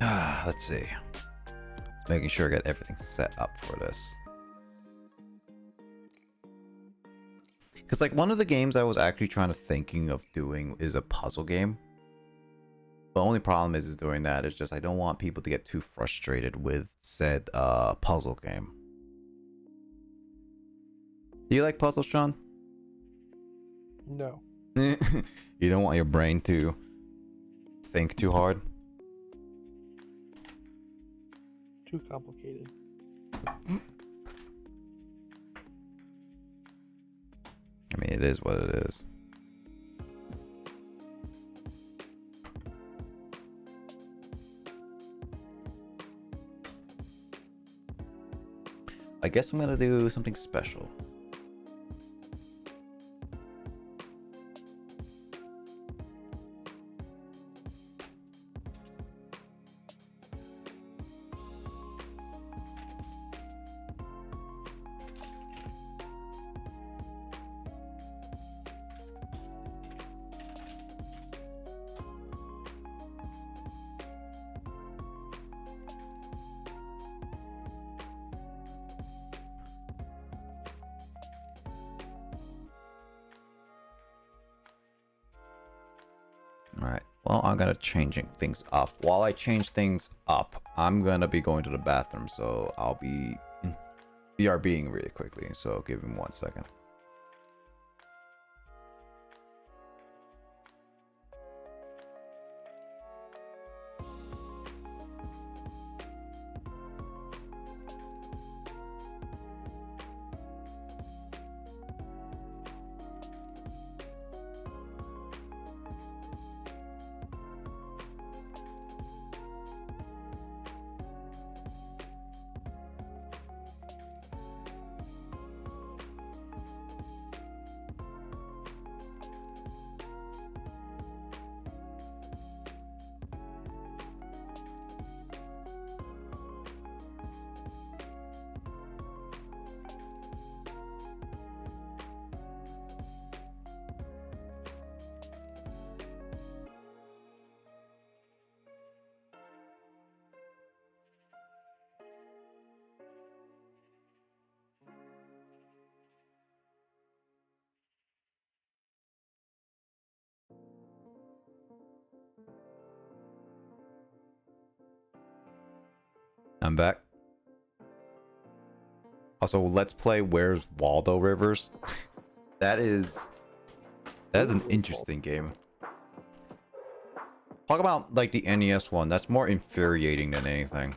Let's see. Making sure I get everything set up for this. Because like one of the games I was actually thinking of doing is a puzzle game. The only problem is doing that is just I don't want people to get too frustrated with said puzzle game. Do you like puzzles, Sean? No. You don't want your brain to think too hard? Too complicated. I mean, it is what it is. I guess I'm gonna do something special. Alright, well, I'm gonna changing things up. While I change things up, I'm gonna be going to the bathroom, so I'll be BRBing really quickly, so give me 1 second. I'm back. Also, let's play Where's Waldo Rivers. That is an interesting game. Talk about like the NES one. That's more infuriating than anything.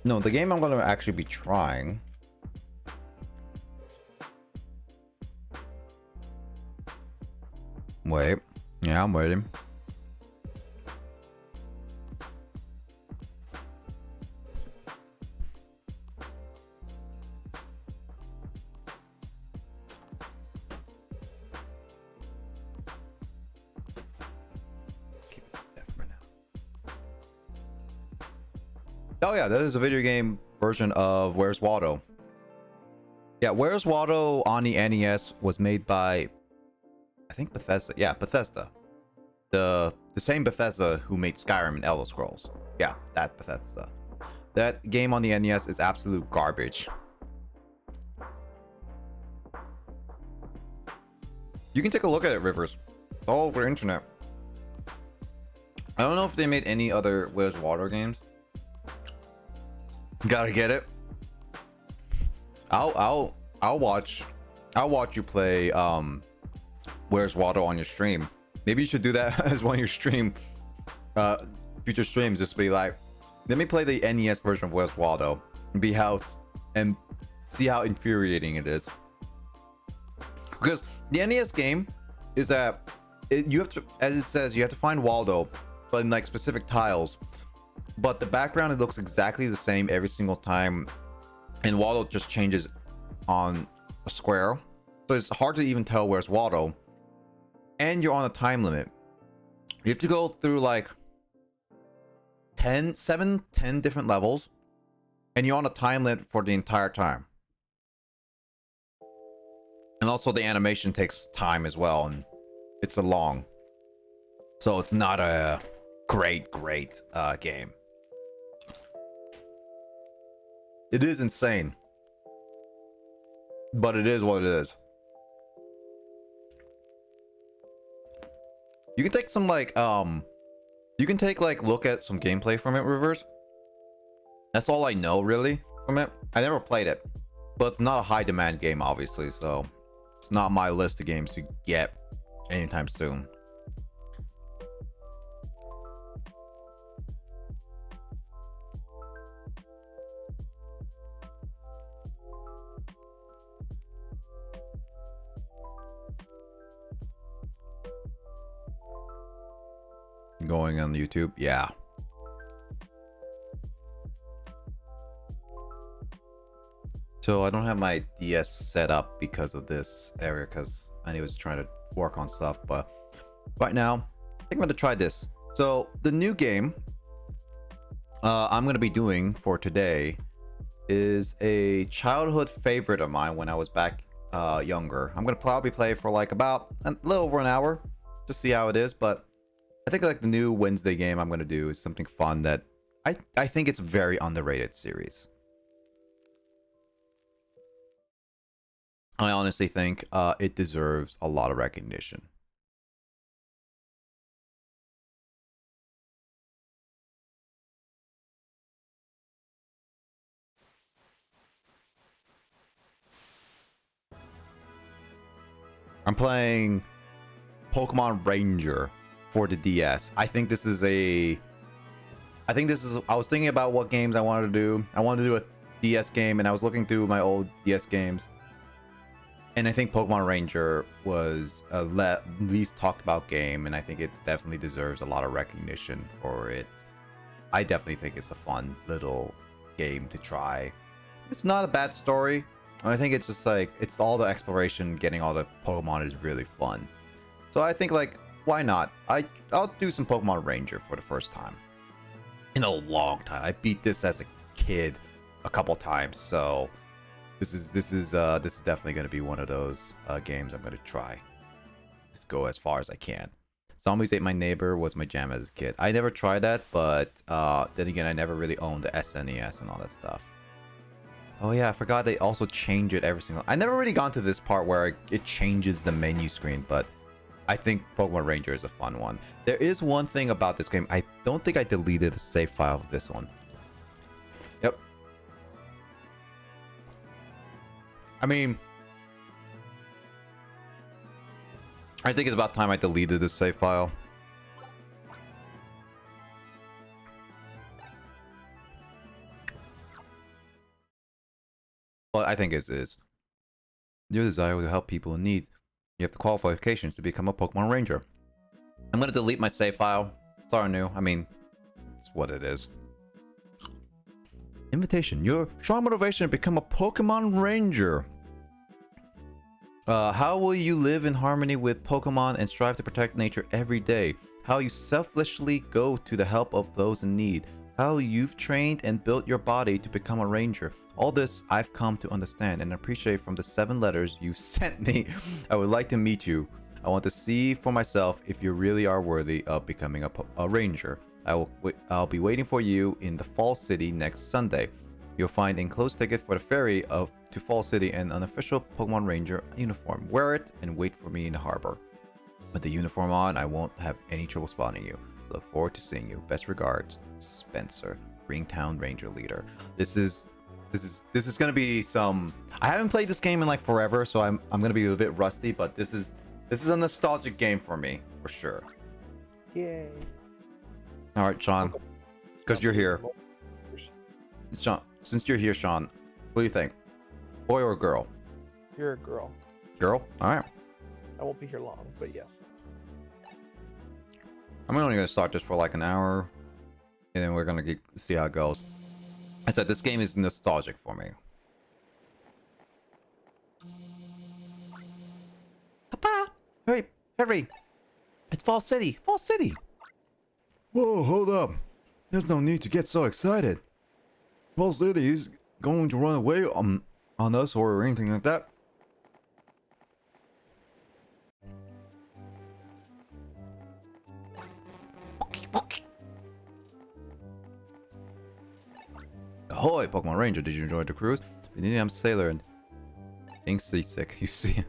No, the game I'm going to actually be trying. Wait. Yeah, I'm waiting. Oh yeah, that is a video game version of Where's Waldo. Yeah, Where's Waldo on the NES was made by, I think, Bethesda. Yeah, Bethesda. The same Bethesda who made Skyrim and Elder Scrolls. Yeah, that Bethesda. That game on the NES is absolute garbage. You can take a look at it, Rivers. It's all over the internet. I don't know if they made any other Where's Waldo games. Gotta get it. I'll watch you play Where's Waldo on your stream. Maybe you should do that as one of your future streams. Just be like, let me play the NES version of Where's Waldo and see how infuriating it is. Because the NES game is that you have to, as it says, you have to find Waldo, but in like specific tiles. But the background, it looks exactly the same every single time, and Waldo just changes on a square, so it's hard to even tell where's Waldo. And you're on a time limit. You have to go through like 10 different levels, and you're on a time limit for the entire time. And also the animation takes time as well, and it's a long. So it's not a great game. It is insane, but it is what it is. You can take some like look at some gameplay from it, Rivers. That's all I know really from it. I never played it, but it's not a high demand game, obviously, so it's not my list of games to get anytime soon. Going on YouTube, yeah. So I don't have my DS set up because of this area, because I was trying to work on stuff, but right now I think I'm gonna try this. So the new game I'm gonna be doing for today is a childhood favorite of mine when I was back younger. I'm gonna probably play for like about a little over an hour to see how it is, but I think like the new Wednesday game I'm gonna do is something fun that I think it's a very underrated series. I honestly think it deserves a lot of recognition. I'm playing Pokémon Ranger for the DS. I think this is I was thinking about what games I wanted to do. I wanted to do a DS game, and I was looking through my old DS games. And I think Pokemon Ranger was a least talked about game, and I think it definitely deserves a lot of recognition for it. I definitely think it's a fun little game to try. It's not a bad story. I think it's just like, it's all the exploration, getting all the Pokemon is really fun. So I think like, why not? I'll do some Pokemon Ranger for the first time in a long time. I beat this as a kid a couple times, so this is definitely going to be one of those games I'm going to try. Just go as far as I can. Zombies Ate My Neighbor was my jam as a kid. I never tried that, but then again, I never really owned the SNES and all that stuff. Oh yeah, I forgot they also change it every single... I never really gone to this part where it changes the menu screen, but I think Pokemon Ranger is a fun one. There is one thing about this game. I don't think I deleted the save file of this one. Yep. I mean, I think it's about time I deleted this save file. Well, I think it is. Your desire to help people in need. You have the qualifications to become a Pokemon Ranger. I'm going to delete my save file. Start new. I mean, it's what it is. Invitation. Your strong motivation to become a Pokemon Ranger. How will you live in harmony with Pokemon and strive to protect nature every day? How you selflessly go to the help of those in need. How you've trained and built your body to become a ranger. All this I've come to understand and appreciate from the 7 letters you sent me. I would like to meet you. I want to see for myself if you really are worthy of becoming a ranger. I'll be waiting for you in the Fall City next Sunday. You'll find enclosed ticket for the ferry to Fall City and an official Pokemon Ranger uniform. Wear it and wait for me in the harbor. With the uniform on, I won't have any trouble spotting you. Look forward to seeing you. Best regards, Spencer, Greentown Ranger Leader. This is gonna be some... I haven't played this game in like forever, so I'm gonna be a bit rusty, but this is a nostalgic game for me, for sure. Yay. All right, Sean, because you're here. Sean, since you're here, Sean, what do you think? Boy or girl? You're a girl. Girl? All right. I won't be here long, but yes. I'm only gonna start this for like an hour, and then we're gonna see how it goes. I said this game is nostalgic for me. Papa, hurry! It's Fall City, Fall City. Whoa, hold up! There's no need to get so excited. supposedly he's going to run away on us or anything like that. Ahoy, Pokemon Ranger! Did you enjoy the cruise? I'm Sailor and being seasick. You see.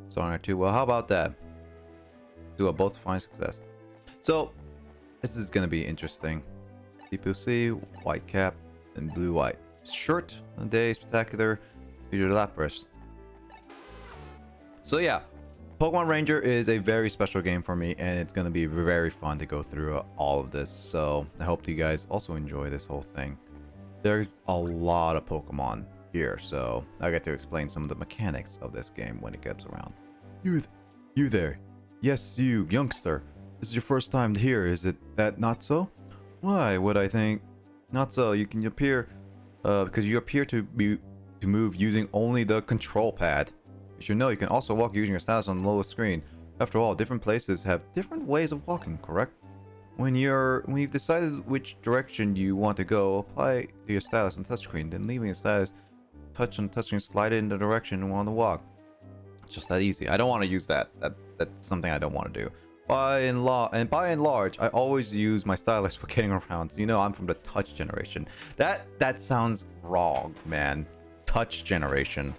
Song too. Well, how about that? Do a both fine success. So this is gonna be interesting. People see white cap and blue white shirt on the day spectacular feature Lapras. So yeah, Pokemon Ranger is a very special game for me, and it's gonna be very fun to go through all of this. So I hope you guys also enjoy this whole thing. There's a lot of Pokemon here, so I get to explain some of the mechanics of this game when it gets around. You there? Yes, you, youngster. This is your first time here, is it that not so? Why would I think not so? You can appear, because you appear to move using only the control pad. You should know you can also walk using your status on the lowest screen. After all, different places have different ways of walking, correct? When you've decided which direction you want to go, apply your status on touchscreen, then leaving your status touch on touchscreen, slide it in the direction you want to walk. It's just that easy. I don't want to use that. That's something I don't want to do. By and large, I always use my stylus for getting around. You know, I'm from the touch generation. That sounds wrong, man. Touch generation.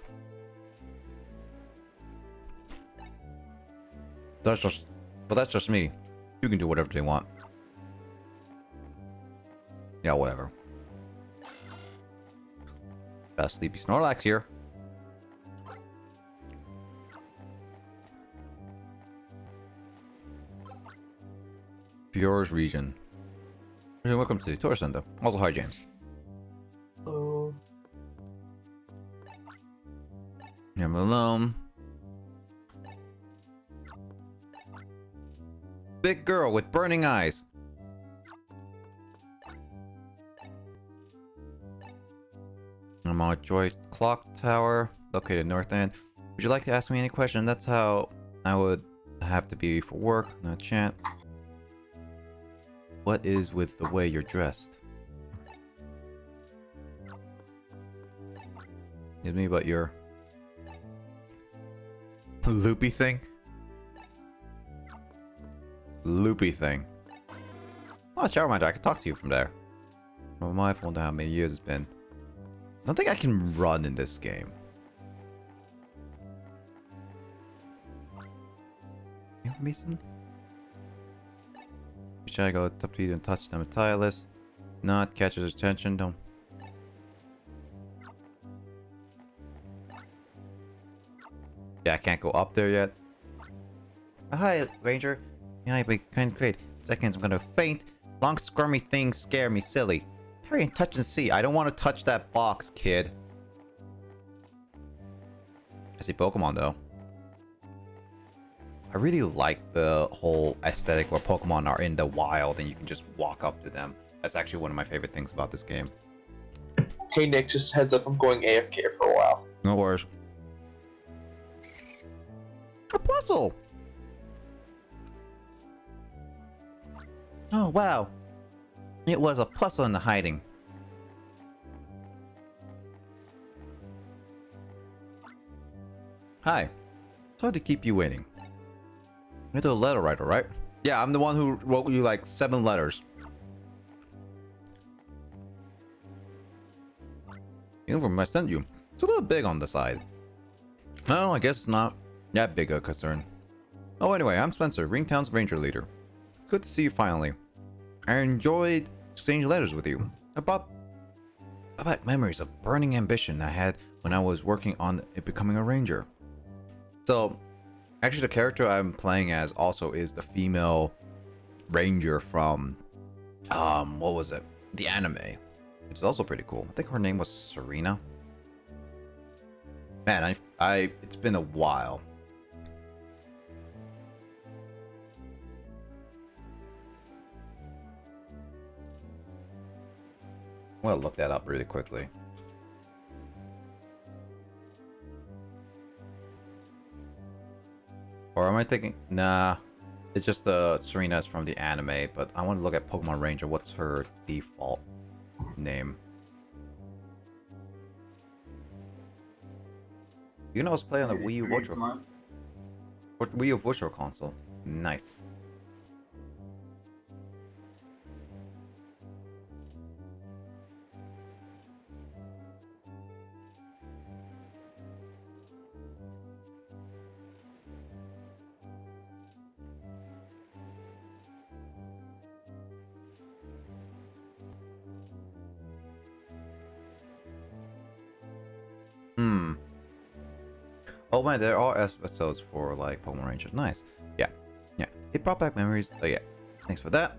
That's just me. You can do whatever they want. Yeah, whatever. Got a sleepy Snorlax here. Pure's region. Welcome to the tourist center. Also, hi, James. Oh. I'm alone. Big girl with burning eyes. I'm on Joy Clock Tower, located north end. Would you like to ask me any question? That's how I would have to be for work, not chant. What is with the way you're dressed? Give me about your loopy thing. Loopy thing. Oh, shower mind, I can talk to you from there. Well, my phone, how many years it's been. I don't think I can run in this game. Give me some. Should I go up to you and touch them with tireless? Not catch his attention, don't. Yeah, I can't go up there yet. Hi, Ranger. Yeah, I'd be kind of great. Seconds, I'm gonna faint. Long squirmy things scare me silly. Hurry and touch and see. I don't want to touch that box, kid. I see Pokemon though. I really like the whole aesthetic where Pokemon are in the wild and you can just walk up to them. That's actually one of my favorite things about this game. Hey Nick, just heads up, I'm going AFK for a while. No worries. A puzzle! Oh, wow. It was a puzzle in the hiding. Hi. Sorry to keep you waiting. You're the letter writer, right? Yeah, I'm the one who wrote you like 7 letters. The uniform I sent you. It's a little big on the side. Oh, I guess it's not that big a concern. Oh, anyway, I'm Spencer, Ringtown's Ranger Leader. It's good to see you finally. I enjoyed exchanging letters with you. About memories of burning ambition I had when I was working on becoming a ranger. So, actually the character I'm playing as also is the female ranger from, what was it? The anime. Which is also pretty cool. I think her name was Serena. Man, it's been a while. I'm gonna look that up really quickly. Or am I thinking? Nah, it's just Serena's from the anime. But I want to look at Pokemon Ranger. What's her default? name. You can also play on the Wii U Virtual Console. Nice. Oh man, there are episodes for like Pokémon Ranger. Nice. Yeah. It brought back memories. Oh yeah. Thanks for that.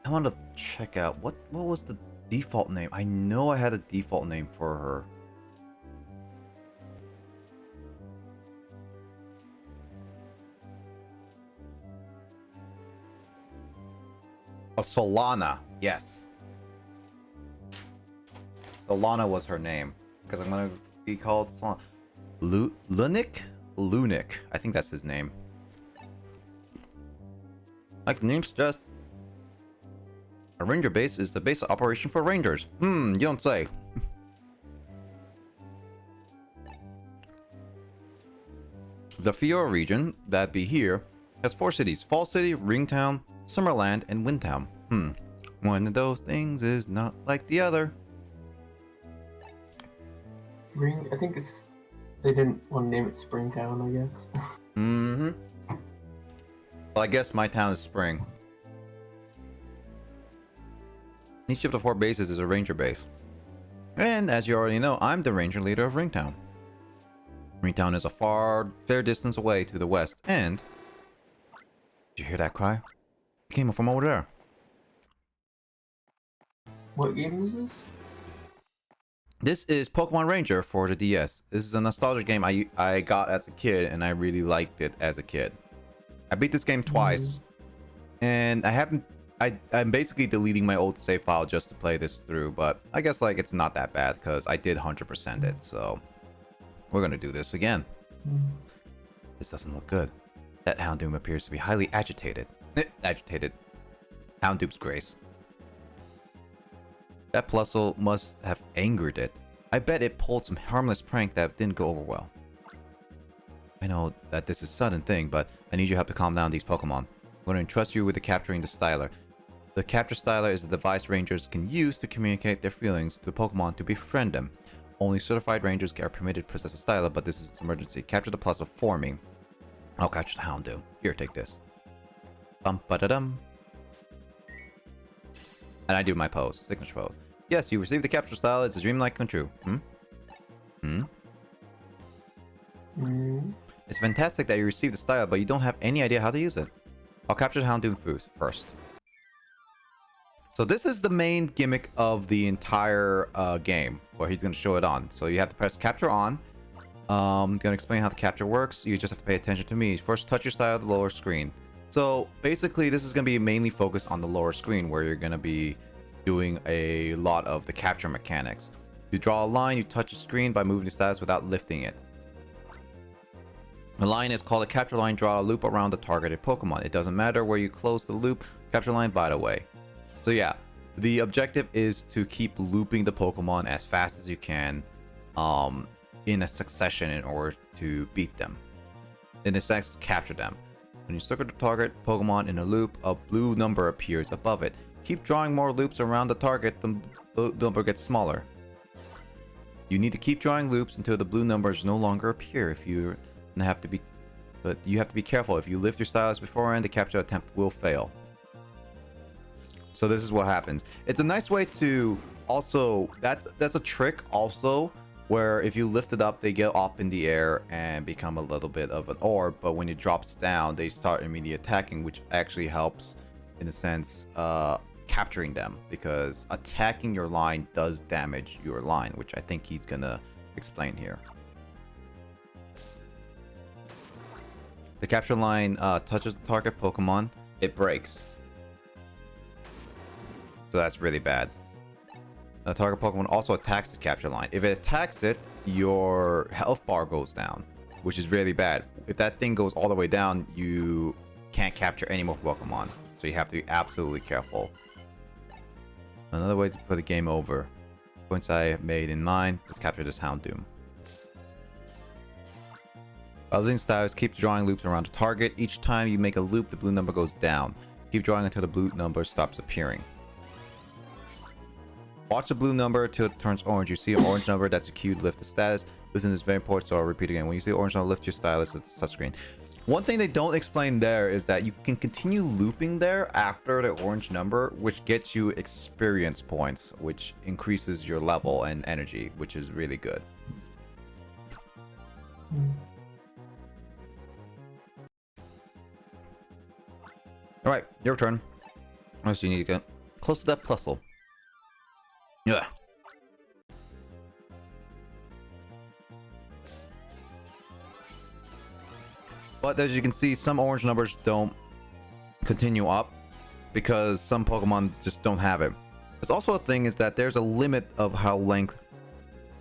I want to check out what was the default name. I know I had a default name for her. Oh, Solana. Yes. Solana was her name. Because I'm going to be called Solana. Lunik? Lunik. I think that's his name. Like the name suggests, a ranger base is the base of operation for rangers. You don't say. The Fiora region, that be here, has 4 cities. Fall City, Ringtown, Summerland, and Windtown. One of those things is not like the other. I think it's. They didn't want to name it Springtown, I guess. Well, I guess my town is Spring. Each of the 4 bases is a ranger base. And as you already know, I'm the ranger leader of Ringtown. Ringtown is a fair distance away to the west, and... Did you hear that cry? It came from over there. What game is this? This is Pokémon Ranger for the DS. This is a nostalgic game I got as a kid, and I really liked it as a kid. I beat this game twice, and I'm basically deleting my old save file just to play this through, but I guess like it's not that bad because I did 100% it, so we're gonna do this again. This doesn't look good. That Houndoom appears to be highly agitated. Agitated. Houndoom's grace. That Plusle must have angered it. I bet it pulled some harmless prank that didn't go over well. I know that this is a sudden thing, but I need your help to calm down these Pokemon. I'm going to entrust you with the capturing the Styler. The Capture Styler is a device Rangers can use to communicate their feelings to the Pokemon to befriend them. Only certified Rangers are permitted to possess a Styler, but this is an emergency. Capture the Plusle for me. I'll capture the Houndoom. Here, take this. Bum-ba-da-dum. And I do my pose, signature pose. Yes, you received the capture style. It's a dream like come true. It's fantastic that you received the style, but you don't have any idea how to use it. I'll capture the Houndoom first. So this is the main gimmick of the entire game, where he's going to show it on. So you have to press capture on. I'm going to explain how the capture works. You just have to pay attention to me. First, touch your style at the lower screen. So basically, this is going to be mainly focused on the lower screen, where you're going to be doing a lot of the capture mechanics. You draw a line, you touch the screen by moving the status without lifting it. The line is called a capture line. Draw a loop around the targeted Pokemon. It doesn't matter where you close the loop. Capture line, by the way. So yeah, the objective is to keep looping the Pokemon as fast as you can in a succession in order to beat them. In a sense, capture them. When you circle the target Pokemon in a loop, a blue number appears above it. Keep drawing more loops around the target, the number gets smaller. You need to keep drawing loops until the blue numbers no longer appear. You have to be careful. If you lift your stylus beforehand, the capture attempt will fail. So this is what happens. It's a nice way to also, that's a trick also, where if you lift it up, they get up in the air and become a little bit of an orb, but when it drops down, they start immediately attacking, which actually helps, in a sense, capturing them, because attacking your line does damage your line, which I think he's gonna explain here. The capture line touches the target Pokemon, it breaks. So that's really bad. The target Pokemon also attacks the capture line. If it attacks it, your health bar goes down, which is really bad. If that thing goes all the way down, you can't capture any more Pokemon. So you have to be absolutely careful. Another way to put the game over. Points I have made in mind. Let's capture this Houndoom. Other things styles, keep drawing loops around the target. Each time you make a loop, the blue number goes down. Keep drawing until the blue number stops appearing. Watch the blue number till it turns orange. You see an orange number that's a cue to lift the status. Listen, is very important, so I'll repeat again. When you see orange number, lift your stylus at the touchscreen. One thing they don't explain there is that you can continue looping there after the orange number, which gets you experience points, which increases your level and energy, which is really good. Alright, your turn. So you need to get close to that puzzle. Yeah. But as you can see, some orange numbers don't continue up because some Pokemon just don't have it. There's also a thing is that there's a limit of how length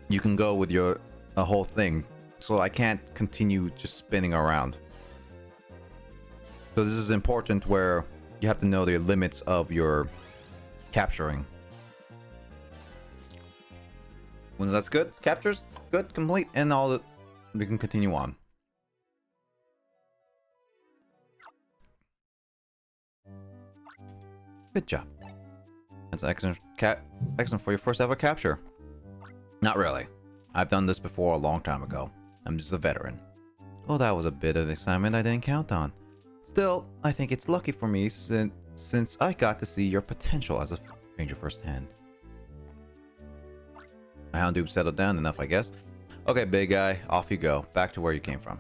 you can go with your whole thing. So I can't continue just spinning around. So this is important where you have to know the limits of your capturing. When that's good, captures good, complete, and all that, we can continue on. Good job. That's excellent. Excellent for your first ever capture. Not really. I've done this before a long time ago. I'm just a veteran. Oh, that was a bit of excitement I didn't count on. Still, I think it's lucky for me since I got to see your potential as a ranger firsthand. My Houndoom settled down enough, I guess. Okay, big guy, off you go. Back to where you came from.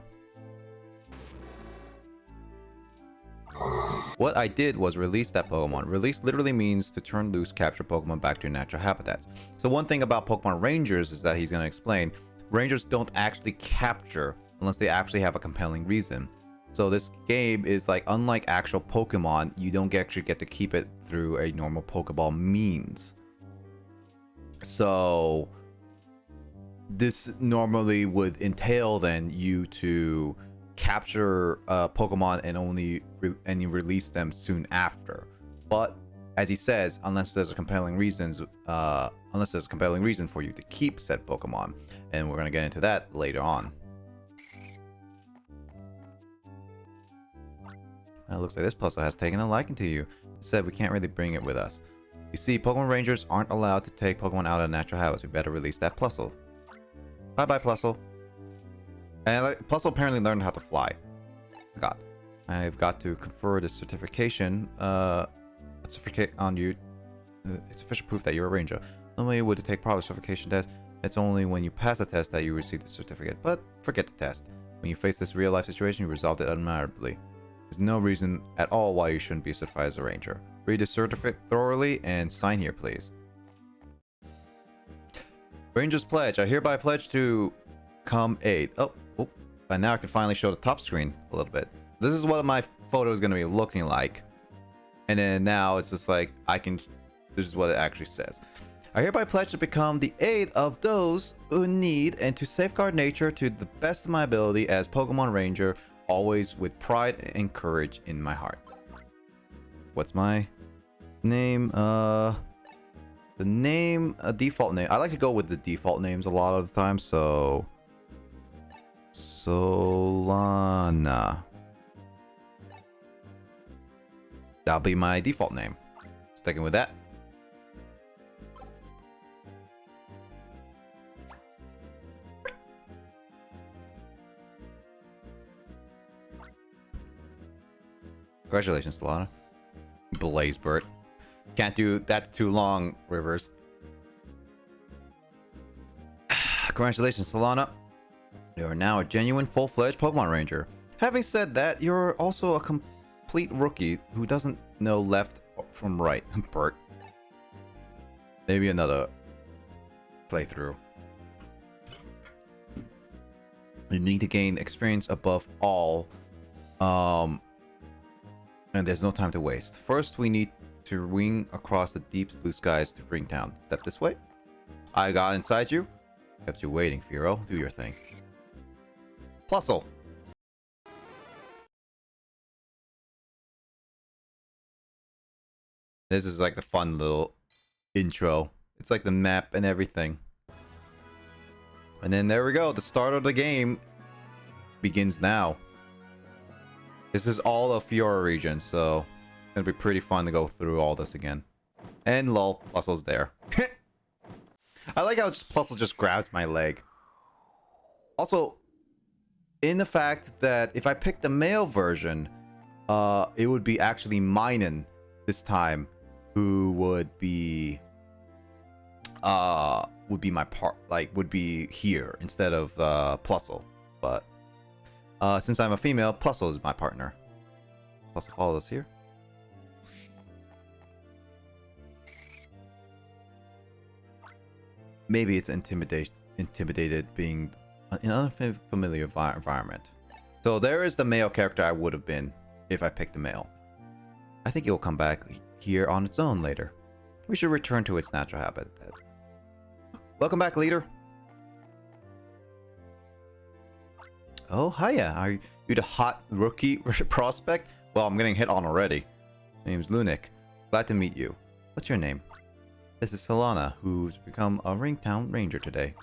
What I did was release that Pokemon. Release literally means to turn loose, capture Pokemon back to their natural habitats. So one thing about Pokemon Rangers is that he's going to explain. Rangers don't actually capture unless they actually have a compelling reason. So this game is like, unlike actual Pokemon, you don't actually get to keep it through a normal Pokeball means. So this normally would entail then you to capture Pokemon and only release them soon after. But as he says, unless there's a compelling reason for you to keep said Pokemon, and we're gonna get into that later on. It looks like this puzzle has taken a liking to you. It said we can't really bring it with us. You see, Pokemon Rangers aren't allowed to take Pokemon out of natural habits. We better release that Plusle. Bye bye, Plusle. And Plusle apparently learned how to fly. God. I've got to confer this certification certificate on you. It's official proof that you're a ranger. Normally would take proper certification test. It's only when you pass the test that you receive the certificate. But forget the test. When you face this real life situation, you resolved it admirably. There's no reason at all why you shouldn't be certified as a ranger. Read the certificate thoroughly and sign here, please. Ranger's Pledge. I hereby pledge to come aid. Oh, and now I can finally show the top screen a little bit. This is what my photo is going to be looking like. And then now it's just like, this is what it actually says. I hereby pledge to become the aid of those who need and to safeguard nature to the best of my ability as Pokemon Ranger, always with pride and courage in my heart. What's my name? The name, a default name. I like to go with the default names a lot of the time, so Solana. That'll be my default name. Sticking with that. Congratulations, Solana. Blazebert. Can't do that too long, Rivers. Congratulations, Solana. You are now a genuine, full-fledged Pokemon Ranger. Having said that, you're also a complete rookie who doesn't know left from right. Bert. Maybe another playthrough. You need to gain experience above all. And there's no time to waste. First, we need to wing across the deep blue skies to Springtown. Step this way. I got inside you. Kept you waiting, Firo. Do your thing. Plusle. This is like the fun little intro. It's like the map and everything. And then there we go. The start of the game begins now. This is all of Fiora region, so it's gonna be pretty fun to go through all this again. And lol, Plusle's there. I like how Plusle just grabs my leg. Also, in the fact that if I pick the male version, it would be actually Minen this time, who would be my part, like would be here instead of Plusle. But since I'm a female, Plusle is my partner. Plusle follow us here. Maybe it's intimidated being in an unfamiliar environment. So there is the male character I would have been if I picked the male. I think it will come back here on its own later. We should return to its natural habitat. Welcome back, leader. Oh, hiya. Are you the hot rookie prospect? Well, I'm getting hit on already. My name's Lunik. Glad to meet you. What's your name? This is Solana, who's become a Ringtown Ranger today.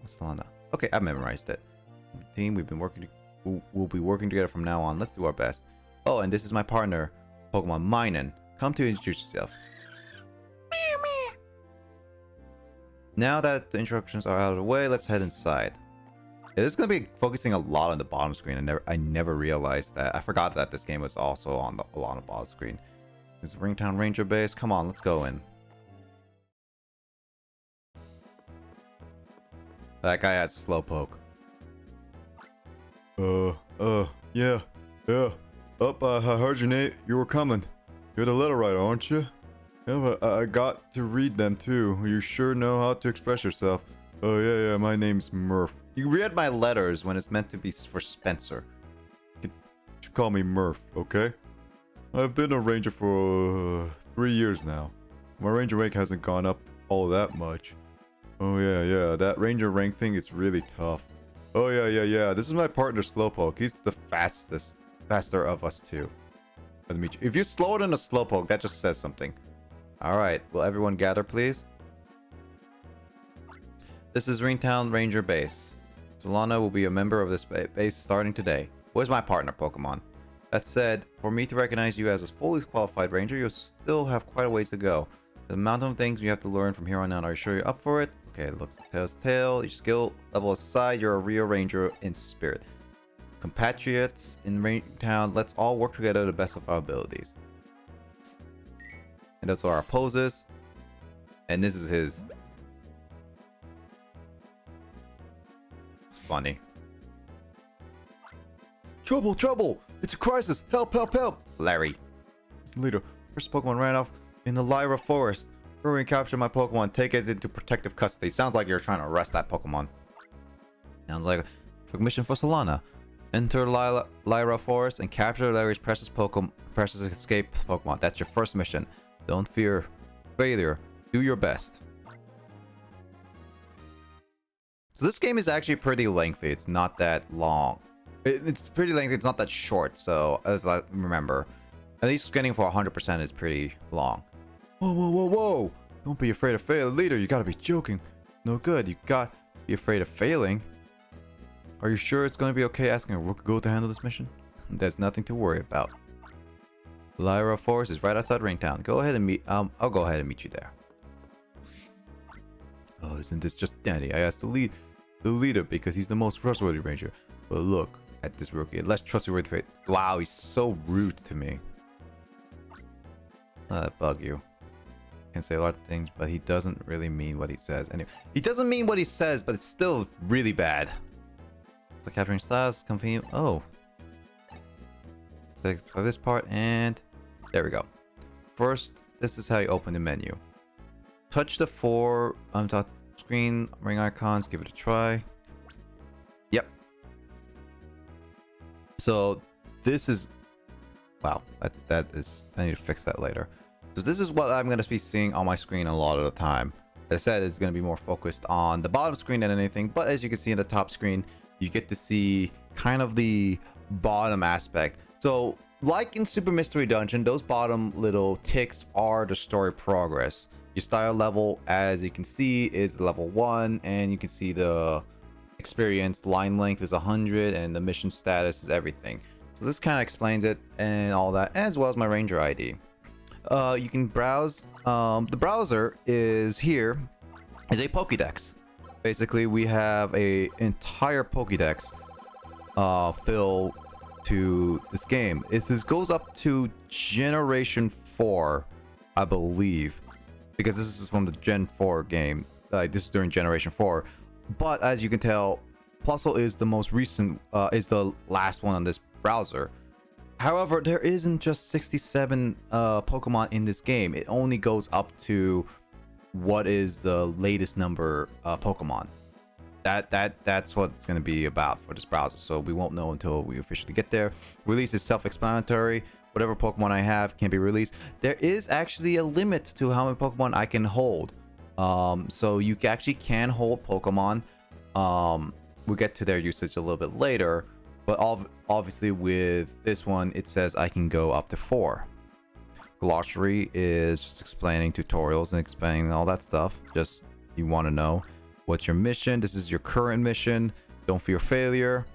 Solana. Okay, I've memorized it. Team, we'll be working together from now on. Let's do our best. Oh, and this is my partner, Pokemon Minen. Come to introduce yourself. Now that the introductions are out of the way, let's head inside. It is going to be focusing a lot on the bottom screen. I never realized that. I forgot that this game was also on a lot on the bottom screen. This is Ringtown Ranger base. Come on, let's go in. That guy has a slowpoke. Yeah. I heard your name. You were coming. You're the letter writer, aren't you? Yeah, but I got to read them too. You sure know how to express yourself. Oh, yeah, my name's Murph. You read my letters when it's meant to be for Spencer. You should call me Murph, okay? I've been a ranger for 3 years now. My ranger rank hasn't gone up all that much. Oh, yeah, that ranger rank thing is really tough. Oh, yeah. This is my partner, Slowpoke. He's the faster of us two. Let me meet you. If you're slower than a Slowpoke, that just says something. Alright, will everyone gather, please? This is Ringtown Ranger Base. Solana will be a member of this base starting today. Where's my partner, Pokemon? That said, for me to recognize you as a fully qualified ranger, you'll still have quite a ways to go. The amount of things you have to learn from here on out, are you sure you're up for it? Okay, looks tail's tail. Your skill level aside, you're a real ranger in spirit. Compatriots in Ringtown, let's all work together to the best of our abilities. And those are our poses. And this is his. It's funny. Trouble! It's a crisis! Help! Larry. It's the leader. First Pokemon ran off in the Lyra Forest. Hurry and capture my Pokemon. Take it into protective custody. Sounds like you're trying to arrest that Pokemon. Sounds like a mission for Solana. Enter Lyra Forest and capture Larry's precious escaped Pokemon. That's your first mission. Don't fear failure. Do your best. So this game is actually pretty lengthy. It's not that long. It's pretty lengthy. It's not that short. So as I remember, at least getting for 100% is pretty long. Whoa. Don't be afraid of failing. Leader, you gotta be joking. No good. You gotta be afraid of failing. Are you sure it's gonna be okay asking a rookie girl to handle this mission? There's nothing to worry about. Lyra Forest is right outside Ringtown. Go ahead and I'll go ahead and meet you there. Oh, isn't this just dandy? I asked the leader because he's the most trustworthy ranger. But look at this rookie. Less trustworthy. Wow, he's so rude to me. That bug you. Can say a lot of things, but he doesn't really mean what he says. Anyway, he doesn't mean what he says, but it's still really bad. So capturing styles, convenient. Oh. For this part, and there we go. First, this is how you open the menu. Touch the 4 on top screen ring icons, give it a try. Yep. So this is wow, that is, I need to fix that later. So this is what I'm going to be seeing on my screen a lot of the time. As I said, it's going to be more focused on the bottom screen than anything, but as you can see in the top screen, you get to see kind of the bottom aspect. So like in Super Mystery Dungeon, those bottom little ticks are the story progress. Your style level, as you can see, is level 1, and you can see the experience line length is 100, and the mission status is everything. So this kind of explains it and all that, as well as my Ranger ID. You can browse. The browser is here. Is a Pokédex. Basically, we have a entire Pokédex fill to this game. This goes up to Generation 4, I believe, because this is from the Gen 4 game. This is during Generation 4. But as you can tell, Plusle is the most recent, is the last one on this browser. However, there isn't just 67 Pokemon in this game. It only goes up to what is the latest number Pokemon. That's what it's going to be about for this browser. So we won't know until we officially get there. Release is self-explanatory. Whatever Pokemon I have can be released. There is actually a limit to how many Pokemon I can hold. So you actually can hold Pokemon. We'll get to their usage a little bit later. But obviously with this one, it says I can go up to 4. Glossary is just explaining tutorials and explaining all that stuff. Just you want to know what's your mission. This is your current mission. Don't fear failure.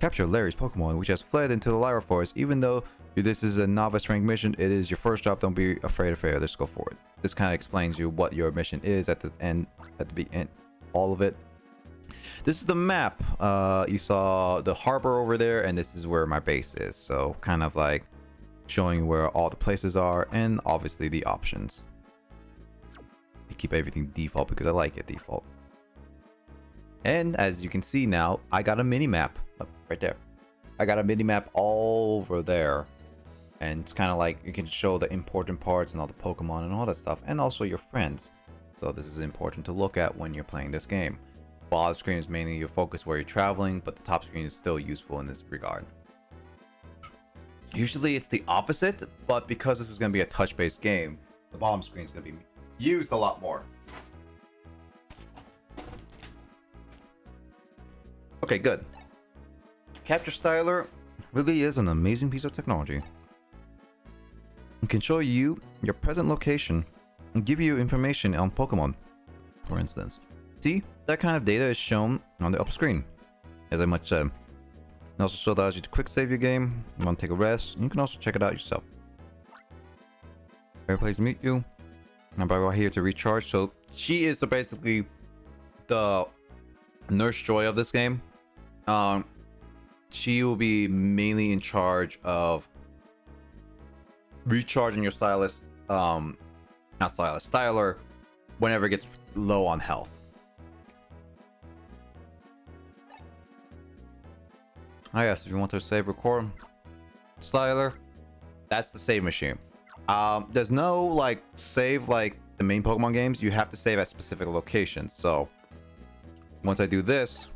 Capture Larry's Pokemon, which has fled into the Lyra Forest. Even though this is a novice rank mission, it is your first job. Don't be afraid of failure. Let's go for it. This kind of explains you what your mission is at the end, all of it. This is the map. You saw the harbor over there, and this is where my base is. So kind of like showing you where all the places are, and obviously the options. I keep everything default because I like it default. And as you can see now, I got a mini map right there. I got a mini map all over there, and it's kind of like you can show the important parts and all the Pokemon and all that stuff, and also your friends. So this is important to look at when you're playing this game. Bottom screen is mainly your focus where you're traveling, but the top screen is still useful in this regard. Usually it's the opposite, but because this is going to be a touch-based game, the bottom screen is going to be used a lot more. Okay, good. Capture Styler really is an amazing piece of technology. It can show you your present location and give you information on Pokemon, for instance. See, that kind of data is shown on the upper screen, as I much said. It also allows you to quick save your game. You want to take a rest, and you can also check it out yourself. Very pleased to meet you. I'm right here to recharge. So she is basically the Nurse Joy of this game. She will be mainly in charge of recharging your Styler whenever it gets low on health. Yes, if you want to save record Styler, that's the save machine. There's no like save like the main Pokemon games. You have to save at specific locations. So once I do this,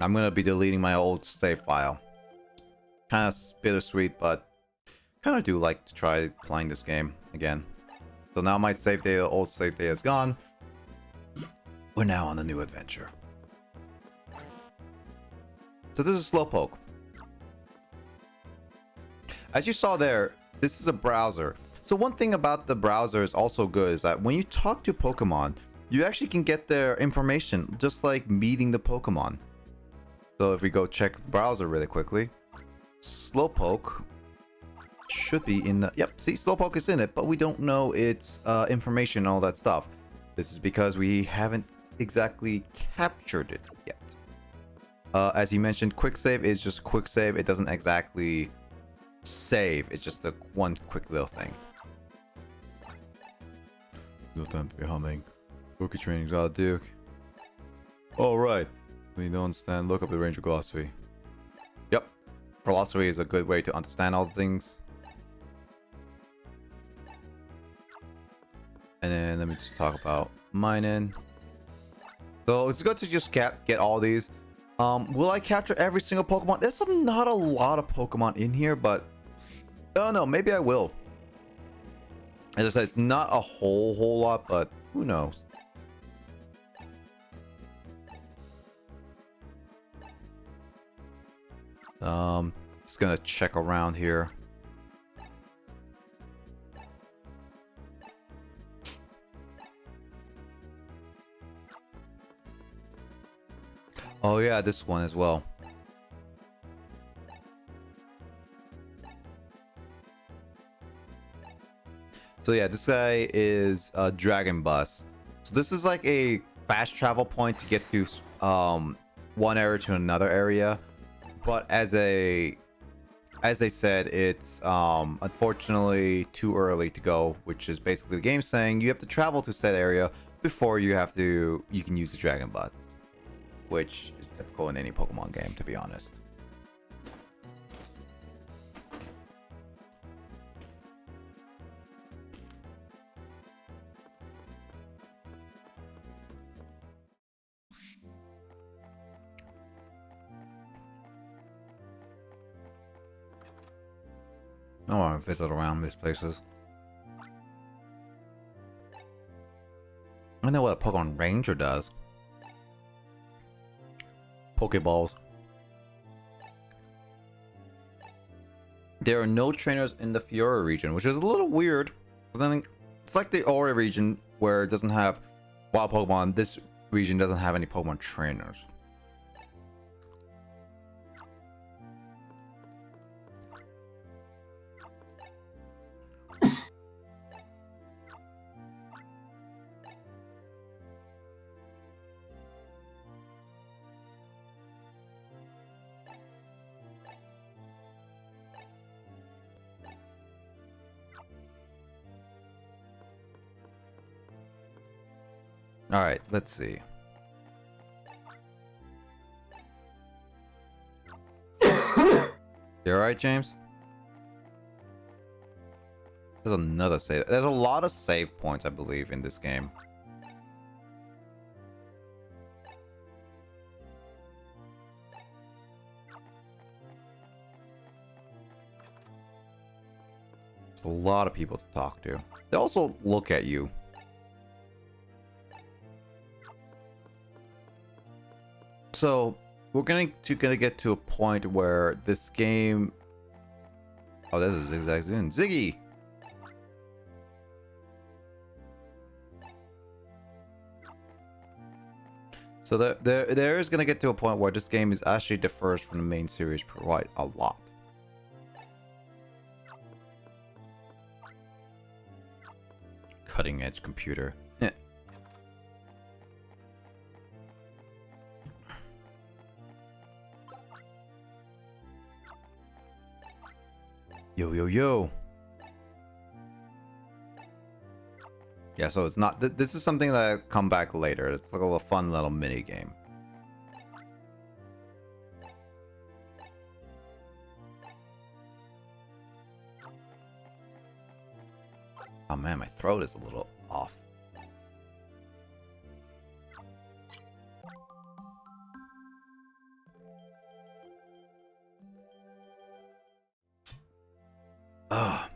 I'm gonna be deleting my old save file. Kind of bittersweet, but kind of do like to try playing this game again. So now my save data, old save data is gone. We're now on a new adventure. So this is Slowpoke. As you saw there, this is a browser. So one thing about the browser is also good is that when you talk to Pokemon, you actually can get their information just like meeting the Pokemon. So if we go check browser really quickly, Slowpoke should be in the... Yep, see, Slowpoke is in it, but we don't know its information and all that stuff. This is because we haven't exactly captured it yet. As he mentioned, quick save is just quick save. It doesn't exactly save. It's just the one quick little thing. No time to be humming. Poke training's out, Duke. Alright. When you don't understand, look up the Ranger Glossary. Yep. Glossary is a good way to understand all the things. And then let me just talk about mining. So it's good to just get all these. Will I capture every single Pokemon? There's not a lot of Pokemon in here, but I don't know, maybe I will. As I said, it's not a whole lot, but who knows? Just gonna check around here. Oh yeah, this one as well. So yeah, this guy is a Dragon Bus. So this is like a fast travel point to get to one area to another area. But as they said, it's unfortunately too early to go, which is basically the game saying you have to travel to said area before you can use the Dragon Bus, which is typical in any Pokemon game, to be honest. I want to visit around these places. I know what a Pokemon Ranger does. Pokeballs. There are no trainers in the Fiora region, which is a little weird. But then it's like the Aura region where it doesn't have wild Pokemon. This region doesn't have any Pokemon trainers. All right, let's see. You all right, James? There's another save. There's a lot of save points, I believe, in this game. There's a lot of people to talk to. They also look at you. So we're gonna get to a point where this game. Oh, this is Zigzag Zoon. Ziggy. So there is gonna get to a point where this game is actually differs from the main series quite a lot. Cutting edge computer. Yo, yo, yo. Yeah, so it's not... this is something that come back later. It's like a little fun little mini game. Oh man, my throat is a little off. Ugh.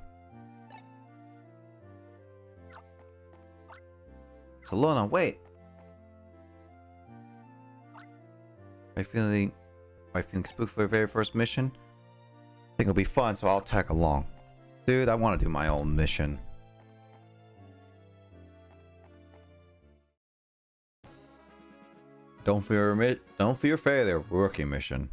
So Lona, wait. Are you feeling spooked for your very first mission? I think it'll be fun, so I'll tag along. Dude, I want to do my own mission. Don't fear failure, rookie mission.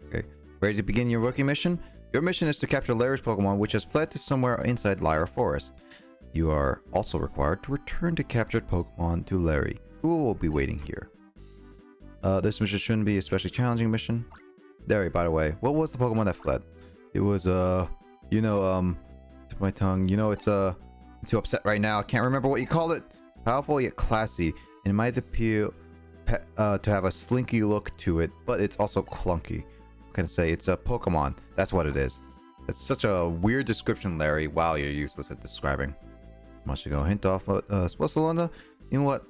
Okay, ready to begin your rookie mission? Your mission is to capture Larry's Pokemon, which has fled to somewhere inside Lyra Forest. You are also required to return the captured Pokemon to Larry, who will be waiting here. This mission shouldn't be a especially challenging mission. Larry, by the way, what was the Pokemon that fled? It was, you know, tip my tongue. You know, it's, I'm too upset right now. I can't remember what you call it. Powerful yet classy, and it might appear to have a slinky look to it, but it's also clunky. What can I say? It's a Pokemon. That's what it is. It's such a weird description, Larry. Wow, you're useless at describing. Must you go hint off what supposed to learn? You know what?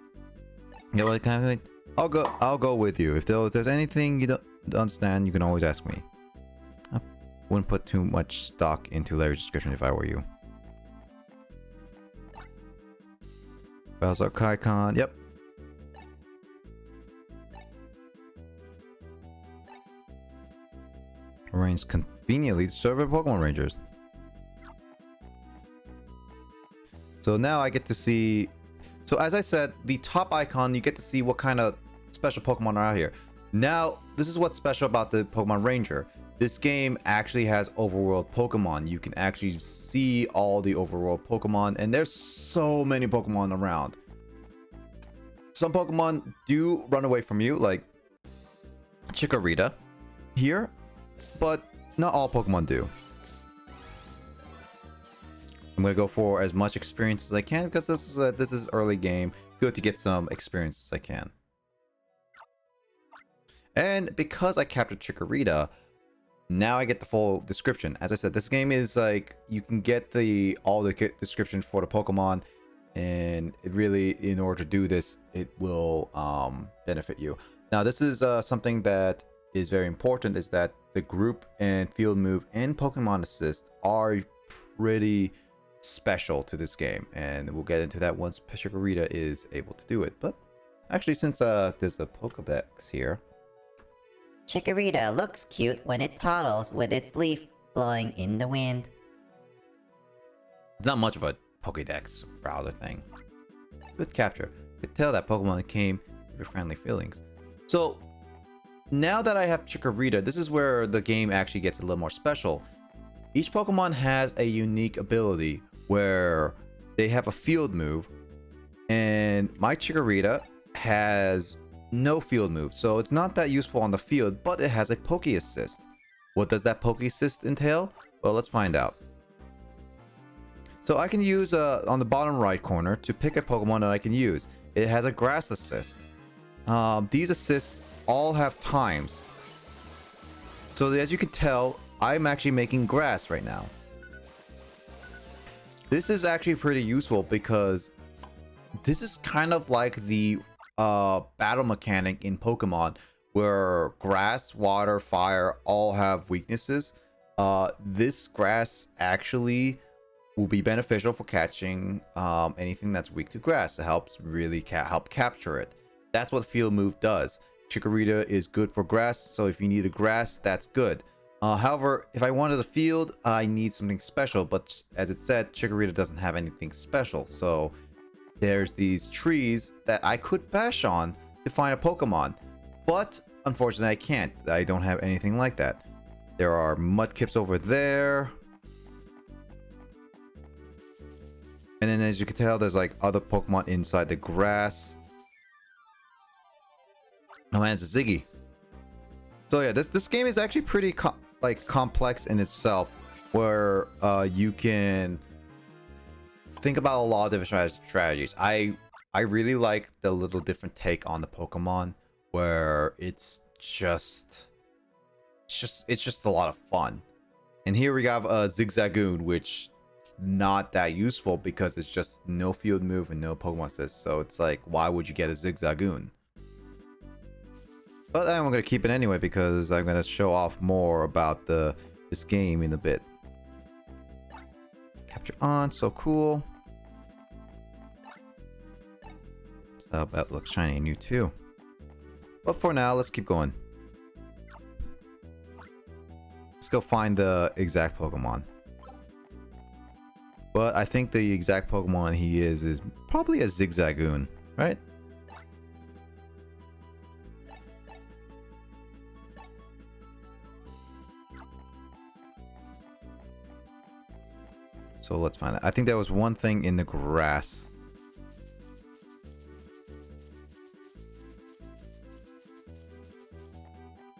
You know what kind of thing? I'll go with you. If there's anything you don't understand, you can always ask me. I wouldn't put too much stock into Larry's description if I were you. Bowser Kaikon, yep. Arranged conveniently to serve our Pokemon Rangers. So now I get to see... So as I said, the top icon, you get to see what kind of special Pokemon are out here. Now, this is what's special about the Pokemon Ranger. This game actually has overworld Pokemon. You can actually see all the overworld Pokemon, and there's so many Pokemon around. Some Pokemon do run away from you, like Chikorita here, but not all Pokemon do. I'm gonna go for as much experience as I can because this is early game. Good to get some experience as I can. And because I captured Chikorita, now I get the full description. As I said, this game is like you can get all the description for the Pokemon, and it really, in order to do this, it will benefit you. Now, this is something that is very important, is that the group and field move and Pokemon assist are pretty special to this game, and we'll get into that once Chikorita is able to do it. But actually, since there's a Pokedex here, Chikorita looks cute when it toddles with its leaf blowing in the wind. it's not much of a Pokedex browser thing. Good capture. Could tell that Pokemon came with friendly feelings. So now that I have Chikorita, this is where the game actually gets a little more special. Each Pokemon has a unique ability where they have a field move, and my Chikorita has no field move, so it's not that useful on the field, but it has a Poke Assist. What does that Poke Assist entail? Well, let's find out. So I can use on the bottom right corner to pick a Pokemon that I can use. It has a Grass Assist. These assists all have times. So as you can tell, I'm actually making grass right now. This is actually pretty useful because this is kind of like the battle mechanic in Pokemon where grass, water, fire all have weaknesses. This grass actually will be beneficial for catching anything that's weak to grass. It helps really help capture it. That's what field move does. Chikorita is good for grass, so if you need a grass, that's good. However, if I wanted a field, I need something special, but as it said, Chikorita doesn't have anything special, so there's these trees that I could bash on to find a Pokemon, but unfortunately I can't. I don't have anything like that. There are Mudkips over there, and then as you can tell, there's like other Pokemon inside the grass. Oh man, it's a Ziggy. So yeah, this game is actually pretty complex in itself, where you can think about a lot of different strategies. I really like the little different take on the Pokemon, where it's just a lot of fun. And here we have a Zigzagoon, which is not that useful because it's just no field move and no Pokemon assist. So it's like, why would you get a Zigzagoon? But I'm gonna keep it anyway because I'm gonna show off more about this game in a bit. Capture on, so cool. So that looks shiny and new too. But for now, let's keep going. Let's go find the exact Pokemon. But I think the exact Pokemon he is probably a Zigzagoon, right? So let's find it. I think there was one thing in the grass.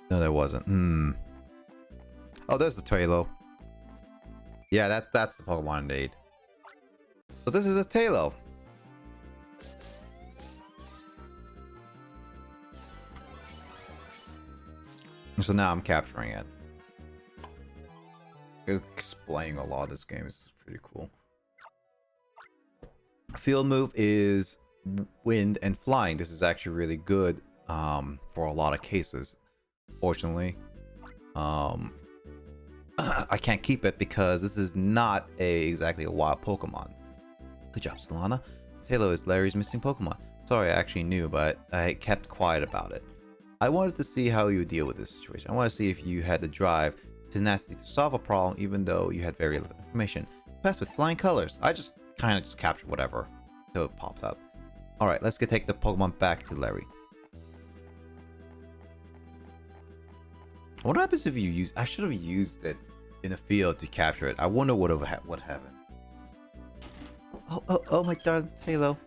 No, there wasn't. Oh, there's the Tailo. Yeah, that's the Pokemon indeed. So this is a Tailo. So now I'm capturing it. Explaining a lot of this game is pretty cool. Field move is wind and flying. This is actually really good for a lot of cases. Fortunately, I can't keep it because this is not exactly a wild Pokemon. Good job, Solana. Tailo is Larry's missing Pokemon. Sorry, I actually knew, but I kept quiet about it. I wanted to see how you would deal with this situation. I want to see if you had the drive tenacity to solve a problem even though you had very little information. Passed with flying colors. I just kind of just captured whatever until it popped up. Alright, let's take the Pokemon back to Larry. What happens if you use... I should have used it in a field to capture it. I wonder what happened. Oh my darling Halo.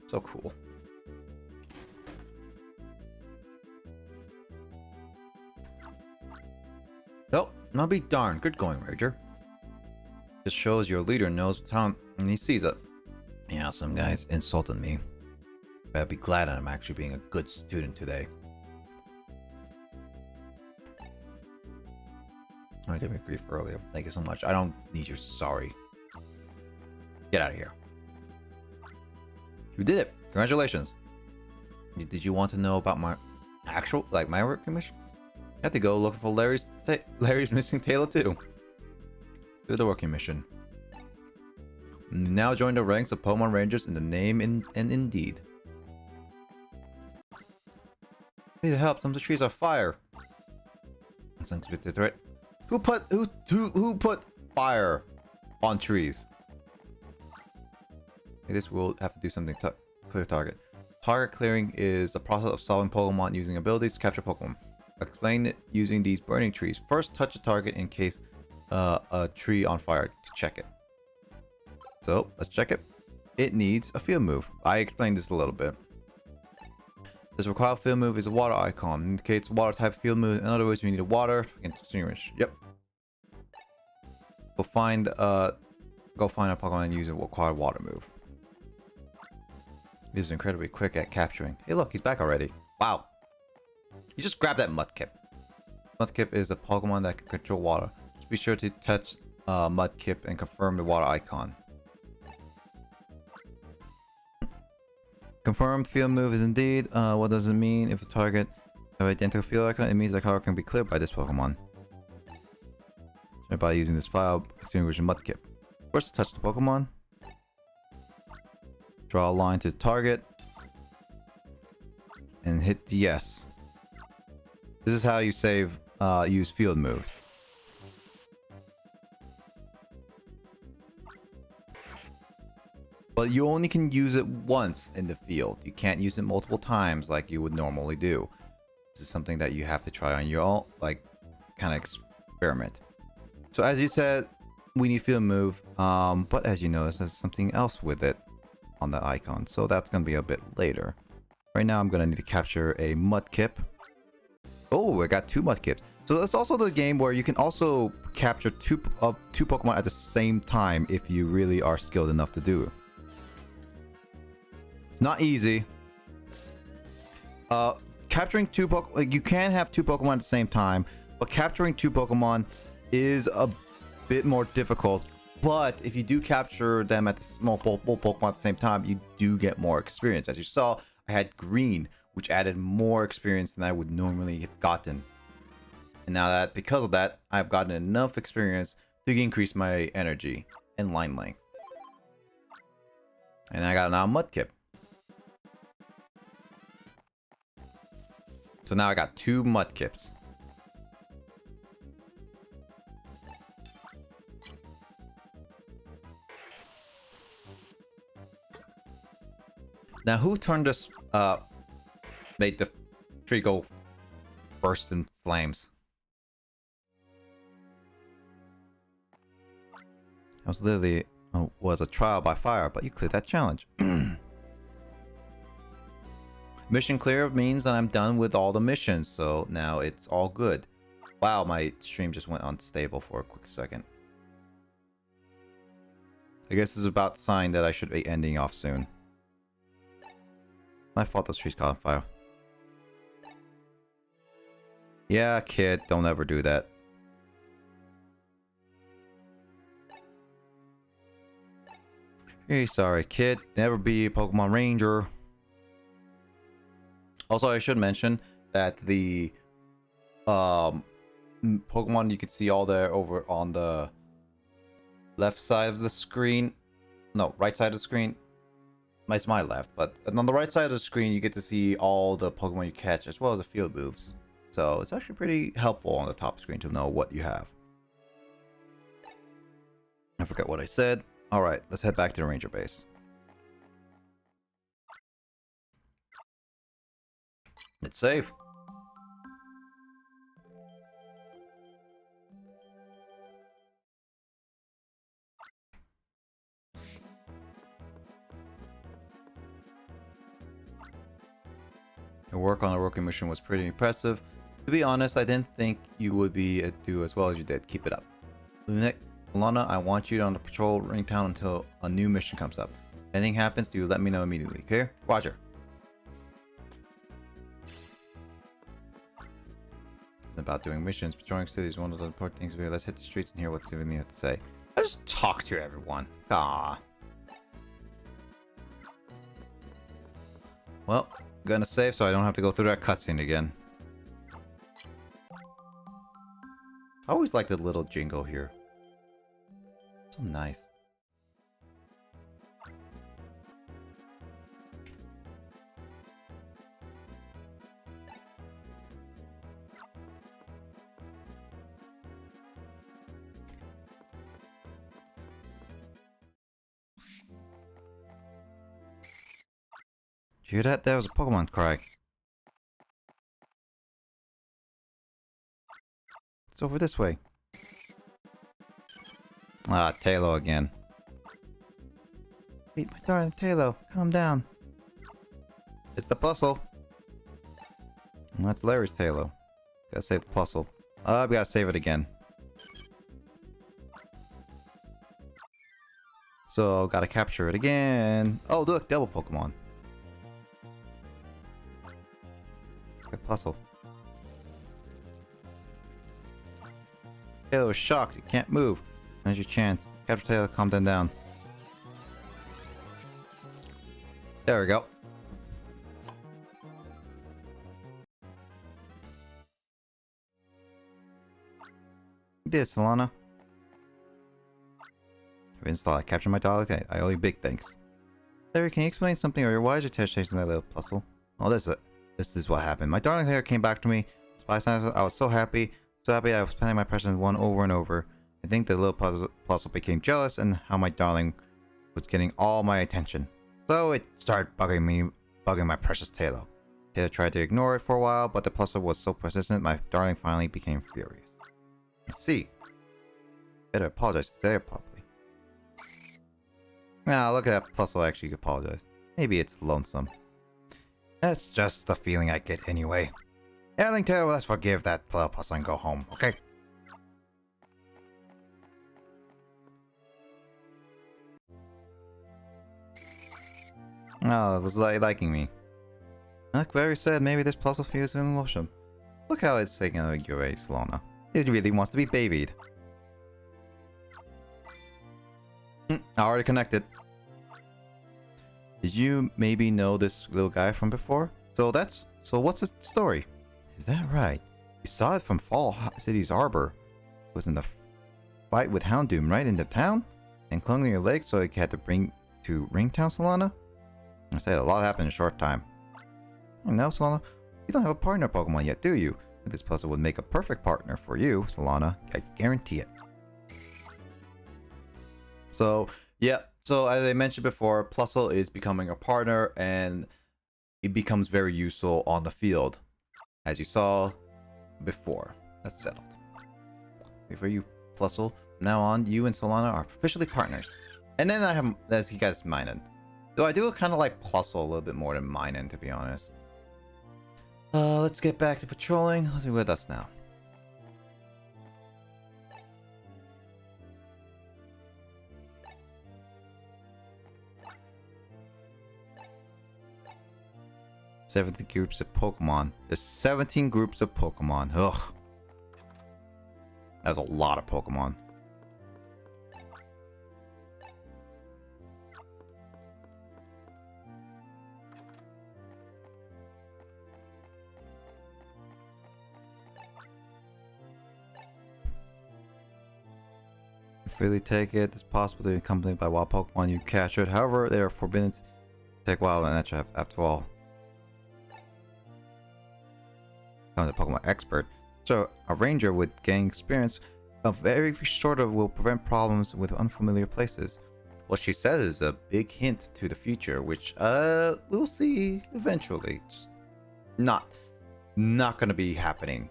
So cool. Oh, I'll be darned. Good going, Ranger. This shows your leader knows town and he sees it. Yeah, some guys insulted me. But I'd be glad I'm actually being a good student today. I gave me grief earlier. Thank you so much. I don't need your sorry. Get out of here. You did it. Congratulations. Did you want to know about my actual, my work commission? I had to go looking for Larry's missing tail too. Do the working mission. Now join the ranks of Pokemon Rangers in the name and indeed. Need help. Some of the trees are fire. Sounds with the threat. Who put fire on trees? Okay, this will have to do something to clear target. Target clearing is the process of solving Pokemon using abilities to capture Pokemon. Explain it using these burning trees. First, touch a target in case a tree on fire to check it. So let's check it. It needs a field move. I explained this a little bit. This required field move is a water icon. It indicates water type field move. In other words, we need a water extinguish. Yep. Go find a Pokemon and use a required water move. He's incredibly quick at capturing. Hey look, he's back already. Wow. You just grab that Mudkip. Mudkip is a Pokemon that can control water. Just be sure to touch Mudkip and confirm the water icon. Confirmed field move is indeed. What does it mean if the target have identical field icon? It means the color can be cleared by this Pokemon. By using this file, extinguishing Mudkip. First, touch the Pokemon. Draw a line to the target. And hit the yes. This is how you use field moves. But you only can use it once in the field. You can't use it multiple times like you would normally do. This is something that you have to try on your own, kind of experiment. So as you said, we need field move, but as you notice, there's something else with it on the icon. So that's going to be a bit later. Right now, I'm going to need to capture a Mudkip. Oh, I got 2 Mudkips. So that's also the game where you can also capture two Pokemon at the same time if you really are skilled enough to do it. It's not easy. Capturing 2 Pokemon, you can have 2 Pokemon at the same time, but capturing 2 Pokemon is a bit more difficult. But if you do capture them at multiple Pokemon at the same time, you do get more experience. As you saw, I had green, which added more experience than I would normally have gotten. And now that, because of that, I've gotten enough experience to increase my energy and line length. And I got now Mudkip. So now I got 2 Mudkips. Now who turned this made the tree go burst in flames? It was literally was a trial by fire, but you cleared that challenge. Mission clear means that I'm done with all the missions, so now it's all good. Wow, my stream just went unstable for a quick second. I guess this is about the sign that I should be ending off soon. My fault those trees caught on fire. Yeah, kid, don't ever do that. Hey, sorry, kid. Never be a Pokemon Ranger. Also, I should mention that the Pokemon you can see all there over on the left side of the screen. No, right side of the screen. It's my left, but on the right side of the screen, you get to see all the Pokemon you catch as well as the field moves. So it's actually pretty helpful on the top screen to know what you have. I forgot what I said. Alright, let's head back to the Ranger base. It's safe. Your work on the rookie mission was pretty impressive. To be honest, I didn't think you would do as well as you did. Keep it up. Lana, I want you on the patrol Ringtown until a new mission comes up. If anything happens, do let me know immediately, clear? Roger. It's about doing missions. Patrolling cities is one of the important things we do. Let's hit the streets and hear what Steven has to say. Let's just talk to everyone. Ah. Well, I'm gonna save so I don't have to go through that cutscene again. I always like the little jingle here. So nice. Did you hear that? That was a Pokemon cry. It's over this way. Ah, Talo again. Wait, my darling Talo, calm down. It's the puzzle. And that's Larry's Talo. Gotta save the puzzle. Oh, I've gotta save it again. So, gotta capture it again. Oh, look, double Pokemon. Good puzzle. Talo is shocked. It can't move. There's your chance. Capture Talo, calm down. There we go. You did, Solana. Install. I captured my dog. I owe you big thanks. Larry, can you explain something, or why is your test chasing that little puzzle? Oh, this is what happened. My darling hair came back to me. I was so happy. I was playing my precious one over and over. I think the little puzzle became jealous and how my darling was getting all my attention. So it started bugging my precious Talo. Talo tried to ignore it for a while, but the puzzle was so persistent, my darling finally became furious. I see. Better apologize to Talo properly. Now look at that puzzle actually apologize. Maybe it's lonesome. That's just the feeling I get anyway. Darling Talo, let's forgive that puzzle and go home, okay? Oh, it was liking me. Like Barry said, maybe this puzzle feels him emotion. Look how it's taking a your age, Lana. It really wants to be babied. Already connected. Did you maybe know this little guy from before? So what's the story? Is that right? You saw it from Fall City's Arbor. It was in the fight with Houndoom right into town? And clung to your leg so it had to bring to Ringtown, Solana? I said a lot happened in a short time. And now, Solana, you don't have a partner Pokemon yet, do you? This puzzle would make a perfect partner for you, Solana. I guarantee it. So, yeah. So, as I mentioned before, Plusle is becoming a partner, and it becomes very useful on the field. As you saw before. That's settled. For you, Plusle, from now on, you and Solana are officially partners. And then I have, as you guys Minun. Though I do kind of like Plusle a little bit more than Minun, to be honest. Let's get back to patrolling. Who's with us now? "17 groups of Pokemon." There's 17 groups of Pokemon. Ugh. That's a lot of Pokemon. Freely take it. It's possible to be accompanied by wild Pokemon you captured. However, they are forbidden to take wild and nature after all. I'm a Pokemon expert, so a ranger with gain experience of very short of will prevent problems with unfamiliar places. What she says is a big hint to the future, which we'll see eventually. Just not gonna be happening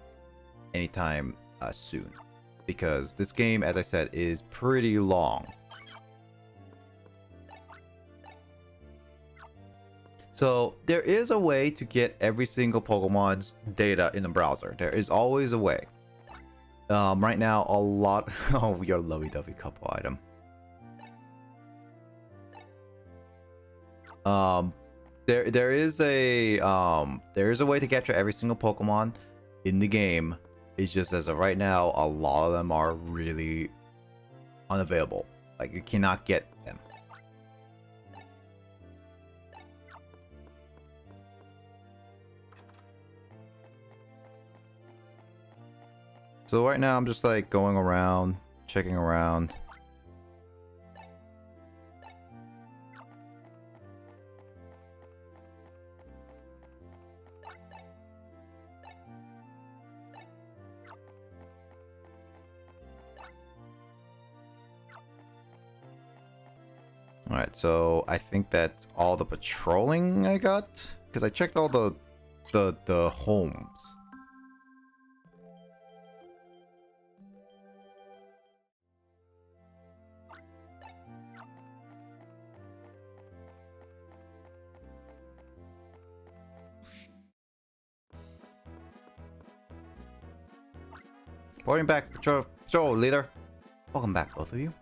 anytime soon, because this game, as I said, is pretty long. So there is a way to get every single Pokemon's data in the browser. There is always a way. Right now, a lot. Oh, we are lovey-dovey couple item. There is a way to capture every single Pokemon in the game. It's just as of right now, a lot of them are really unavailable. Like, you cannot get them. So right now I'm just like going around, checking around. Alright, so I think that's all the patrolling I got, because I checked all the homes. Reporting back, patrol leader. Welcome back, both of you.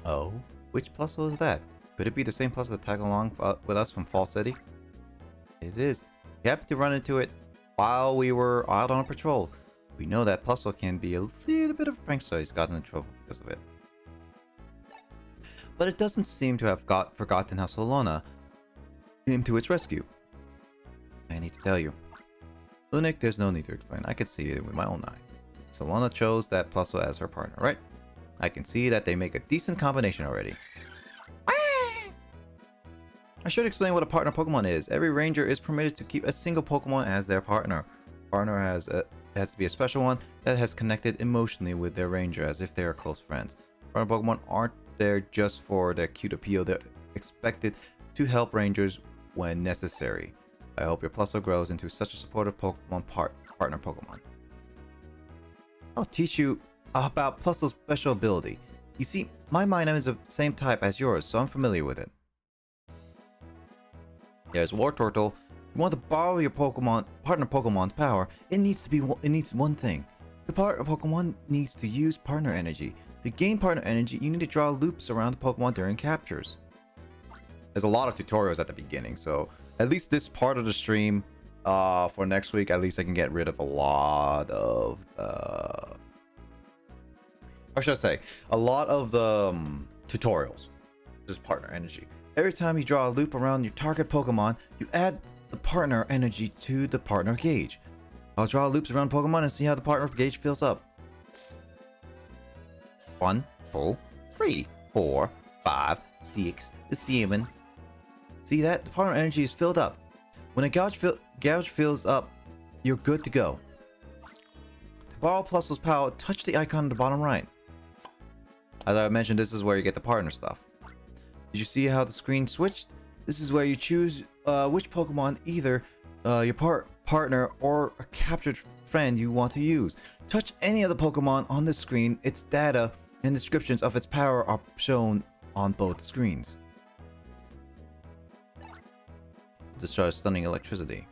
Oh, which Plusle is that? Could it be the same Plusle that tagged along with us from Fall City? It is. We happened to run into it while we were out on a patrol. We know that Plusle can be a little bit of a prankster, so he's gotten in trouble because of it. But it doesn't seem to have forgotten how Solana came to its rescue. I need to tell you. Lunik, there's no need to explain. I could see it with my own eye. Solana chose that Plusle as her partner, right? I can see that they make a decent combination already. I should explain what a partner Pokemon is. Every ranger is permitted to keep a single Pokemon as their partner. Partner has to be a special one that has connected emotionally with their ranger as if they are close friends. Partner Pokemon aren't there just for their cute appeal. They're expected to help rangers when necessary. I hope your Plusle grows into such a supportive Pokemon partner Pokemon. I'll teach you about Plusle's special ability. You see, my Minun is the same type as yours, so I'm familiar with it. There's War Turtle. You want to borrow your partner Pokemon's power, it needs one thing. The partner Pokemon needs to use partner energy. To gain partner energy, you need to draw loops around the Pokemon during captures. There's a lot of tutorials at the beginning, so at least this part of the stream, for next week, at least I can get rid of a lot of or should I say, a lot of the tutorials. This is partner energy. Every time you draw a loop around your target Pokemon, you add the partner energy to the partner gauge. I'll draw loops around Pokemon and see how the partner gauge fills up. 1, 2, 3, 4, 5, 6, 7. See that? The partner energy is filled up. When a gauge fills up, you're good to go. To borrow Plusle's power, touch the icon on the bottom right. As I mentioned, this is where you get the partner stuff. Did you see how the screen switched? This is where you choose which Pokemon, either your partner or a captured friend you want to use. Touch any of the Pokemon on the screen, its data and descriptions of its power are shown on both screens. Discharge stunning electricity.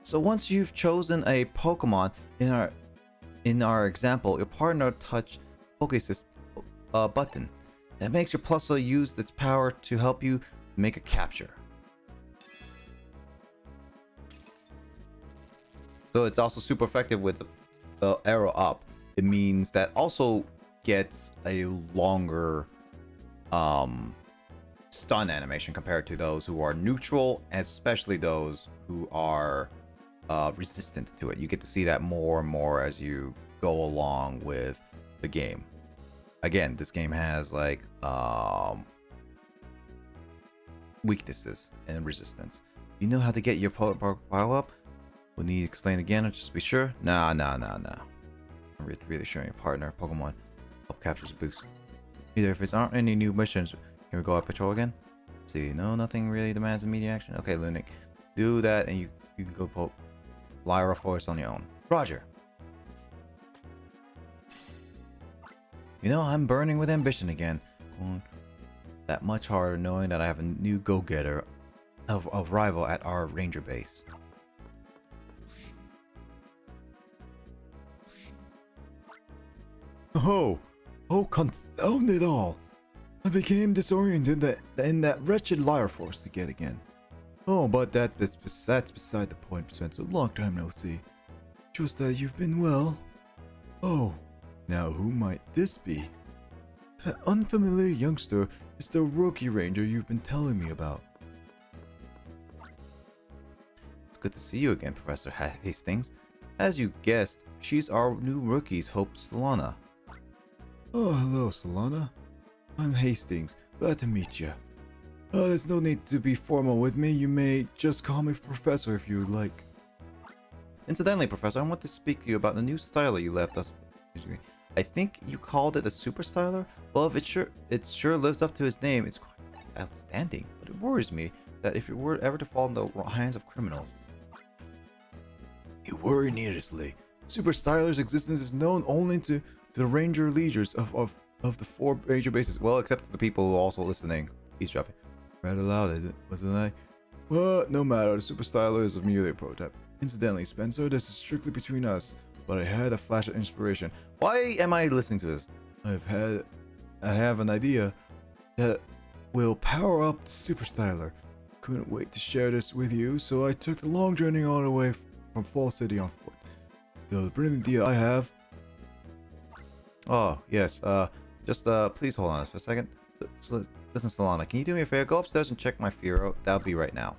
So once you've chosen a Pokemon, in our example, your partner touch Pokéassist button. That makes your Plusle use its power to help you make a capture. So it's also super effective with the arrow up. It means that also gets a longer stun animation compared to those who are neutral, and especially those who are resistant to it. You get to see that more and more as you go along with the game. Again, this game has like weaknesses and resistance. You know how to get your power up? We'll need to explain again, just to be sure. Nah. Really sure your partner, Pokemon, help captures a boost. Either if there aren't any new missions, can we go out patrol again? Let's see, no, nothing really demands immediate action. Okay, Lunic, do that and you can go poke Lyra Forest on your own. Roger. You know, I'm burning with ambition again. Going that much harder knowing that I have a new go-getter of rival at our ranger base. Oh, confound it all! I became disoriented in that wretched Lyra Force to get again. Oh, but that's beside the point, Spencer. Long time no see. Just that you've been well. Oh, now who might this be? That unfamiliar youngster is the rookie ranger you've been telling me about. It's good to see you again, Professor Hastings. As you guessed, she's our new rookie's Hope Solana. Oh, hello, Solana. I'm Hastings. Glad to meet you. There's no need to be formal with me. You may just call me Professor if you like. Incidentally, Professor, I want to speak to you about the new styler you left us. I think you called it a super styler? Well, if it sure lives up to its name, it's quite outstanding. But it worries me that if it were ever to fall in the hands of criminals. You worry needlessly. Super styler's existence is known only to the ranger leaders of the 4 ranger bases. Well, except the people who are also listening. Eavesdropping. Rather loud, wasn't I? But no matter, the super styler is merely a prototype. Incidentally, Spencer, this is strictly between us, but I had a flash of inspiration. Why am I listening to this? I have an idea that will power up the super styler. Couldn't wait to share this with you, so I took the long journey all the way from Fall City on foot. The brilliant idea I have. Oh, yes, just please hold on for a second. Listen, Solana, can you do me a favor? Go upstairs and check my fear out. That'll be right now.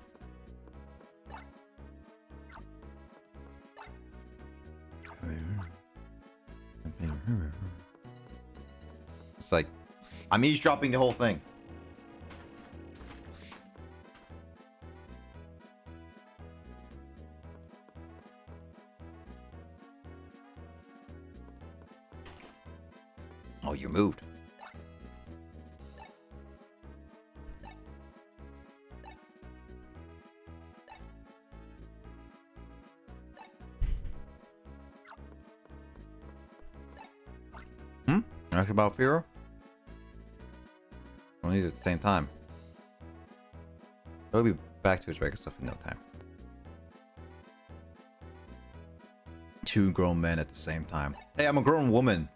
It's like, I'm eavesdropping the whole thing. Oh, you're moved. Talking about Firo? Well, he's at the same time. He'll be back to his regular stuff in no time. 2 grown men at the same time. Hey, I'm a grown woman.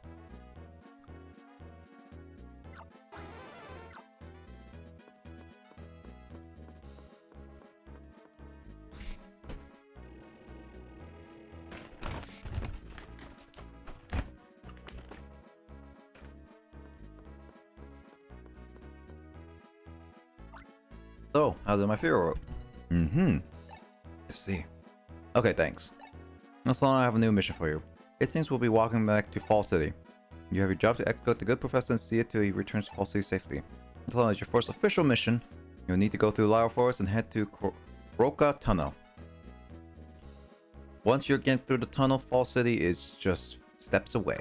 So, how did my Firo? I see. Okay, thanks. Now, Solana, I have a new mission for you. Hastings will be walking back to Fall City. You have your job to escort the good professor and see it till he returns to Fall City safely. Solana, as your first official mission, you'll need to go through Lyra Forest and head to Roka Tunnel. Once you're getting through the tunnel, Fall City is just steps away.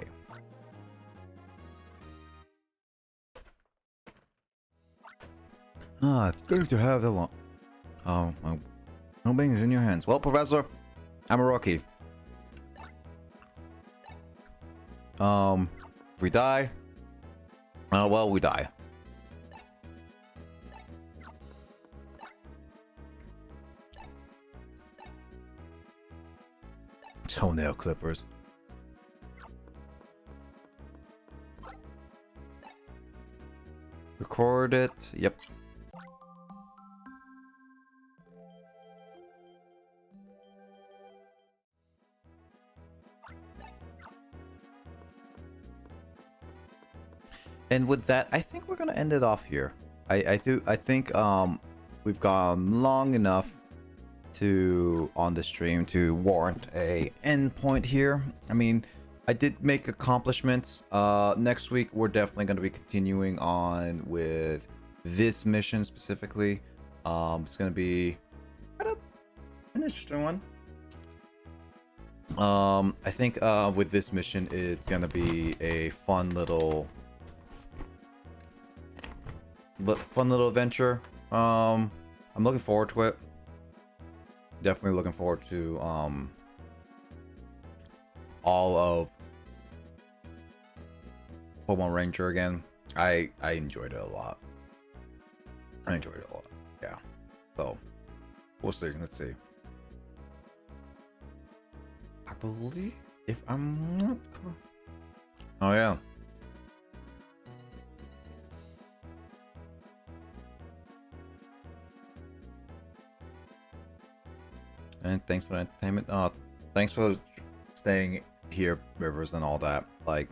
Ah, it's good to have the long. Oh, no being is in your hands. Well, Professor, I'm a rookie. If we die, well, we die. Toenail clippers. Record it. Yep. And with that, I think we're gonna end it off here. I think we've gone long enough on the stream to warrant a end point here. I mean, I did make accomplishments. Next week we're definitely gonna be continuing on with this mission specifically. It's gonna be kind of an interesting one. I think with this mission, it's gonna be a fun little adventure. I'm looking forward to it. Definitely looking forward to all of Pokemon Ranger again. I enjoyed it a lot. Yeah. So we'll see. Let's see. I believe, if I'm not correct. Oh yeah. And thanks for the entertainment. Thanks for staying here, Rivers, and all that. Like,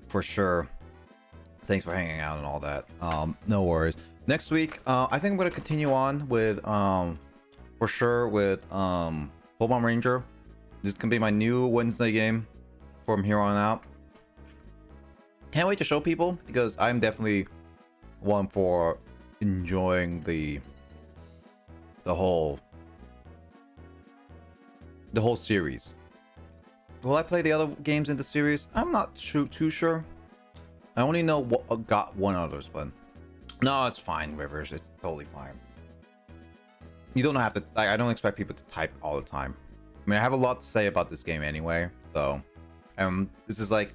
for sure. Thanks for hanging out and all that. No worries. Next week, I think I'm gonna continue on with for sure with Pokemon Ranger. This can be my new Wednesday game from here on out. Can't wait to show people because I'm definitely one for enjoying the whole series. Will I play the other games in the series? I'm not too sure. I only know got one others, but no, it's fine, Rivers. It's totally fine. You don't have to. I don't expect people to type all the time. I mean, I have a lot to say about this game anyway, so this is like,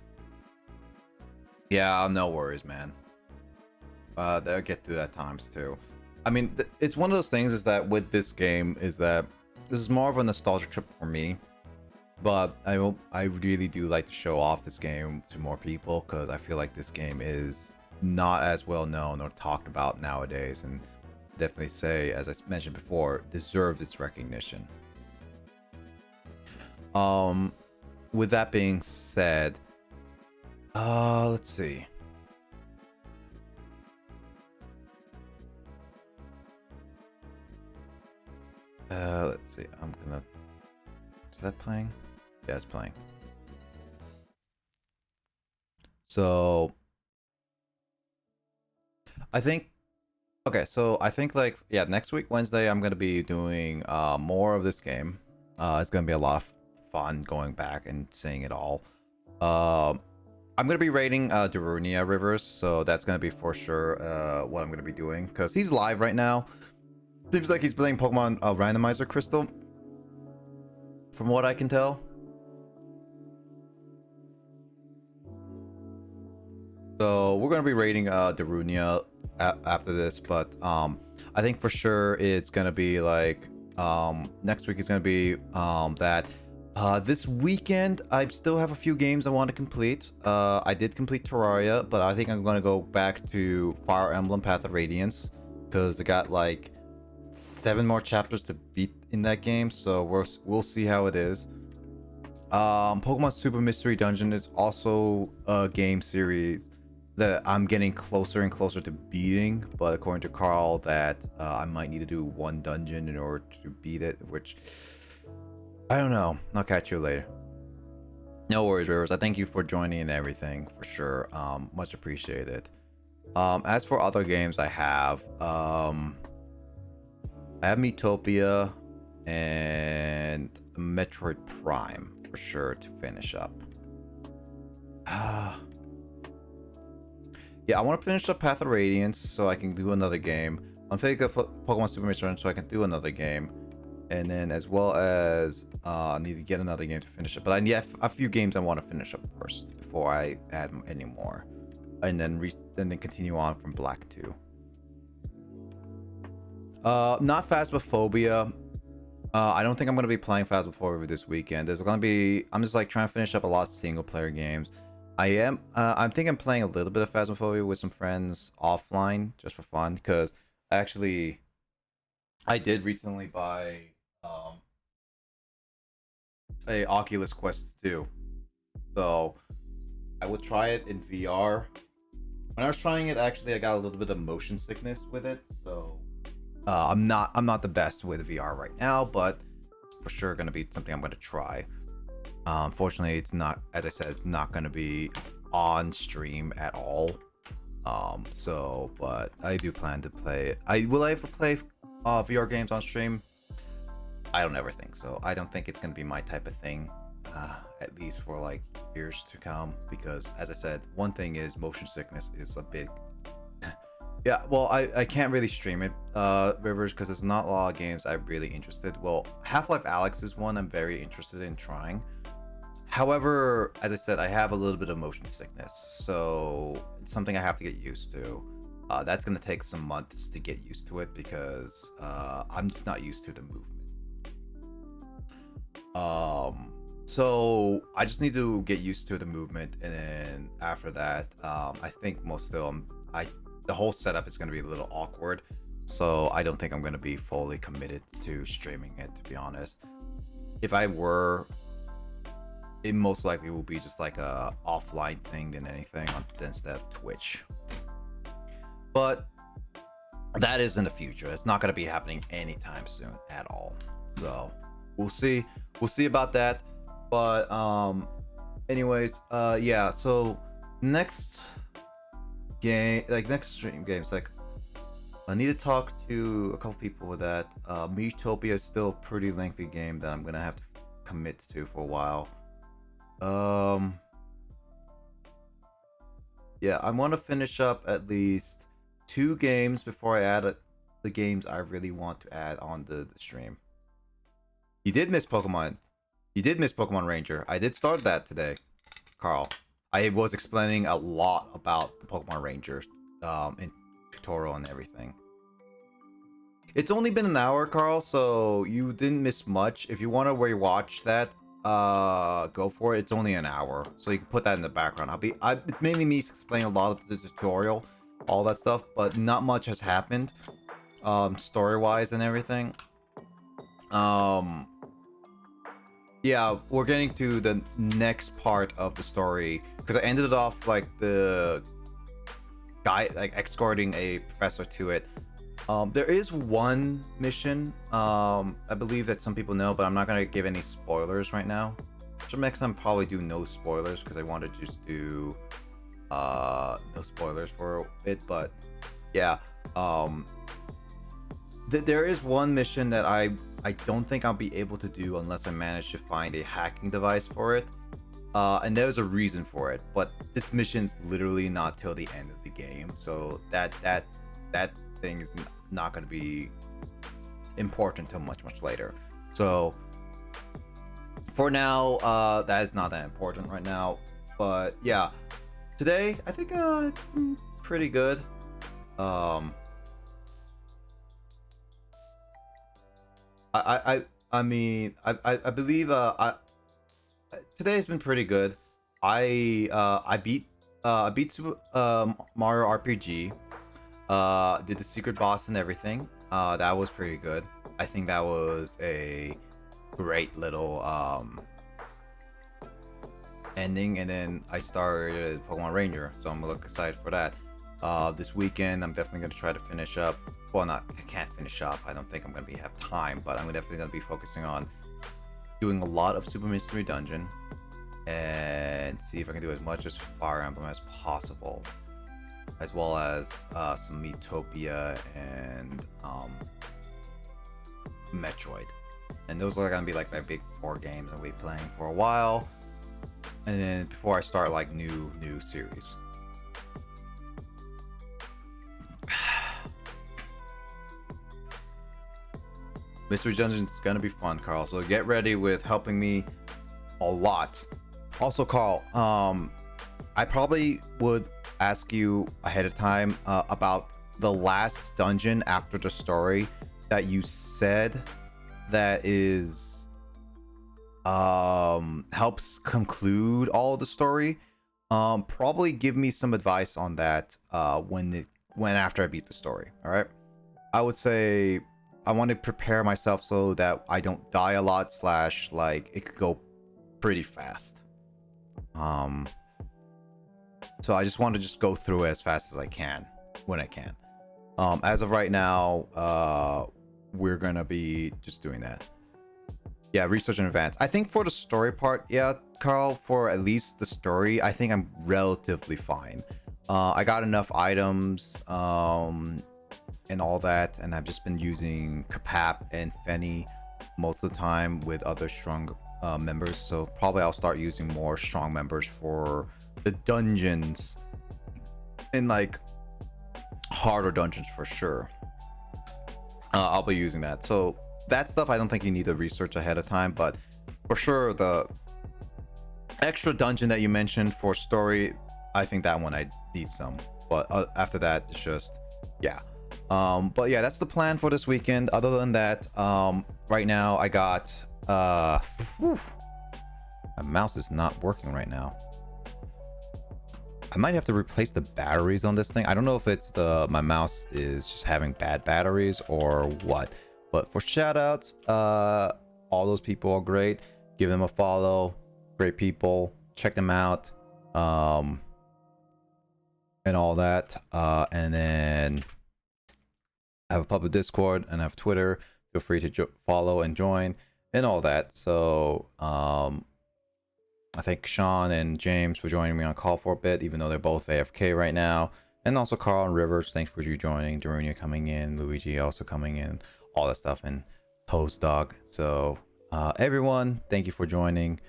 yeah, no worries, man. They'll get to that times too. I mean, it's one of those things is that with this game is that this is more of a nostalgia trip for me, but I really do like to show off this game to more people because I feel like this game is not as well known or talked about nowadays, and definitely say, as I mentioned before, deserves its recognition. With that being said, let's see. Let's see. I'm gonna. Is that playing? Yeah, it's playing. So, I think. Okay, so I think like yeah, next week Wednesday I'm gonna be doing more of this game. It's gonna be a lot of fun going back and seeing it all. I'm gonna be rating Darunia Rivers, so that's gonna be for sure what I'm gonna be doing because he's live right now. Seems like he's playing Pokemon Randomizer Crystal, from what I can tell. So we're gonna be rating Darunia after this, but I think for sure it's gonna be like next week is gonna be that. This weekend I still have a few games I want to complete. I did complete Terraria, but I think I'm gonna go back to Fire Emblem Path of Radiance because I got like 7 more chapters to beat in that game, so we'll see how it is. Pokemon Super Mystery Dungeon is also a game series that I'm getting closer and closer to beating, but according to Carl that I might need to do 1 dungeon in order to beat it, which I don't know. I'll catch you later. No worries, Rivers. I thank you for joining and everything for sure. Much appreciated. As for other games I have Metopia and Metroid Prime for sure to finish up. Yeah, I want to finish up Path of Radiance so I can do another game. I'm picking up Pokemon Super Mystery Dungeon so I can do another game. And then as well as I need to get another game to finish it. But I need a few games I want to finish up first before I add any more. And then continue on from Black 2. Not Phasmophobia. I don't think I'm gonna be playing Phasmophobia this weekend. I'm just like trying to finish up a lot of single player games. I'm thinking I'm playing a little bit of Phasmophobia with some friends offline just for fun because actually I did recently buy a Oculus Quest 2. So I would try it in VR. When I was trying it, actually I got a little bit of motion sickness with it, so I'm not the best with VR right now, but for sure gonna be something I'm gonna try. Unfortunately, it's not, as I said, it's not gonna be on stream at all. So, but I do plan to play it. Will I ever play VR games on stream? I don't ever think so. I don't think it's gonna be my type of thing. at least for like years to come, because as I said, one thing is motion sickness is a big yeah, well, I can't really stream it, Rivers, because there's not a lot of games I'm really interested. Well, Half-Life Alyx is one I'm very interested in trying. However, as I said, I have a little bit of motion sickness, so it's something I have to get used to. That's gonna take some months to get used to it, because I'm just not used to the movement. So I just need to get used to the movement, and then after that, I think most of them, the whole setup is going to be a little awkward, so I don't think I'm going to be fully committed to streaming it, to be honest. If I were, it most likely will be just like a offline thing than anything instead of Twitch. But that is in the future. It's not going to be happening anytime soon at all. So we'll see about that. But anyways, yeah, so next game, like next stream games, like I need to talk to a couple people with that. Utopia is still a pretty lengthy game that I'm gonna have to commit to for a while. Yeah, I want to finish up at least 2 games before I add the games I really want to add on the stream. You did miss Pokemon Ranger. I did start that today, Carl. I was explaining a lot about the Pokemon Ranger in tutorial and everything. It's only been an hour, Carl, so you didn't miss much. If you want to rewatch that, go for it. It's only an hour, so you can put that in the background. It's mainly me explaining a lot of the tutorial, all that stuff, but not much has happened, story-wise and everything. Yeah, we're getting to the next part of the story, because I ended it off like the guy like escorting a professor to it. There is one mission, I believe that some people know, but I'm not gonna give any spoilers right now. So next time probably do no spoilers, because I want to just do no spoilers for a bit. But yeah, there is one mission that I don't think I'll be able to do unless I manage to find a hacking device for it. And there's a reason for it, but this mission's literally not till the end of the game, so that thing is not going to be important till much later. So for now, that is not that important right now. But yeah, today I think it's been pretty good. I mean, I believe today's been pretty good. I beat Super Mario RPG. Did the secret boss and everything. That was pretty good. I think that was a great little ending. And then I started Pokemon Ranger, so I'm excited for that. This weekend I'm definitely gonna try to finish up. Well, I can't finish up. I don't think I'm gonna have time, but I'm definitely gonna be focusing on doing a lot of Super Mystery Dungeon and see if I can do as much as Fire Emblem as possible, as well as some Utopia and Metroid. And those are gonna be like my big 4 games I'll be playing for a while, and then before I start like new series. Mystery Dungeon's gonna be fun, Carl, so get ready with helping me a lot. Also, Carl, I probably would ask you ahead of time about the last dungeon after the story that you said that is helps conclude all of the story. Probably give me some advice on that when after I beat the story. All right, I would say I want to prepare myself so that I don't die a lot, / like it could go pretty fast. So I just want to go through it as fast as I can when I can. As of right now, we're gonna be just doing that. Yeah, research in advance. I think for the story part, yeah, Carl, for at least the story, I think I'm relatively fine. I got enough items, and all that, and I've just been using Kapap and Fenny most of the time with other strong members, so probably I'll start using more strong members for the dungeons and like harder dungeons for sure. I'll be using that. So that stuff I don't think you need to research ahead of time, but for sure the extra dungeon that you mentioned for story, I think that one I need some, but after that it's just yeah. But yeah, that's the plan for this weekend. Other than that, right now I got my mouse is not working right now. I might have to replace the batteries on this thing. I don't know if it's my mouse is just having bad batteries or what. But for shoutouts, all those people are great. Give them a follow. Great people. Check them out. And all that. And then I have a public Discord and I have Twitter. Feel free to follow and join and all that. So I thank Sean and James for joining me on call for a bit, even though they're both AFK right now. And also Carl and Rivers, thanks for you joining. Darunia coming in, Luigi also coming in, all that stuff, and Toast Dog. So everyone, thank you for joining.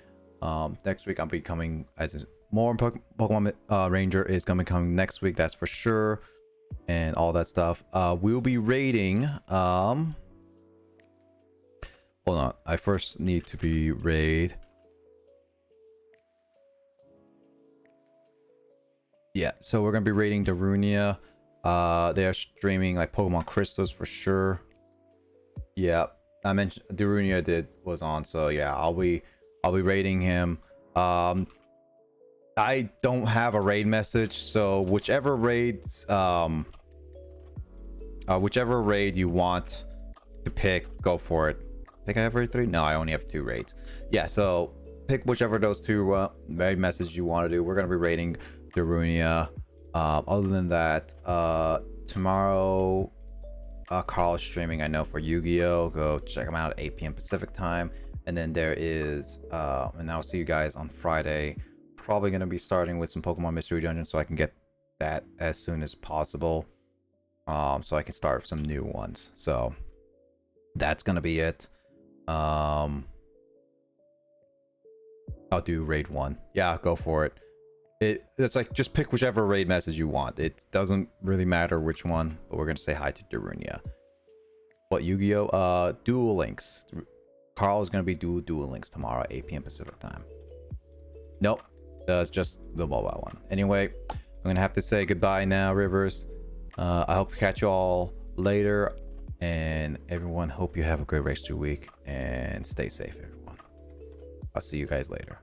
Next week I'll be coming as more Pokemon Ranger is gonna be coming next week, that's for sure, and all that stuff. We'll be raiding. Hold on, I first need to be raid. Yeah, so we're gonna be raiding Darunia. They are streaming like Pokemon Crystals for sure. Yeah, I mentioned Darunia was on, so yeah, I'll be raiding him. I don't have a raid message, so whichever raid you want to pick, go for it. I think I have raid 3. No, I only have 2 raids. Yeah, so pick whichever of those 2 raid messages you want to do. We're gonna be raiding Darunia. Other than that, tomorrow Carl's streaming, I know, for Yu-Gi-Oh. Go check him out at 8 p.m. Pacific time. And then there is and I'll see you guys on Friday. Probably gonna be starting with some Pokemon Mystery Dungeon, so I can get that as soon as possible, so I can start some new ones. So that's gonna be it. I'll do raid 1. Yeah, go for it. It's like, just pick whichever raid message you want. It doesn't really matter which one, but we're gonna say hi to Darunia. What, Yu-Gi-Oh? Duel Links. Carl is gonna be Duel Links tomorrow at 8 p.m. Pacific time. Nope, it's just the mobile one. Anyway, I'm gonna have to say goodbye now, Rivers. I hope to catch you all later, and everyone, hope you have a great rest of your week and stay safe, everyone. I'll see you guys later.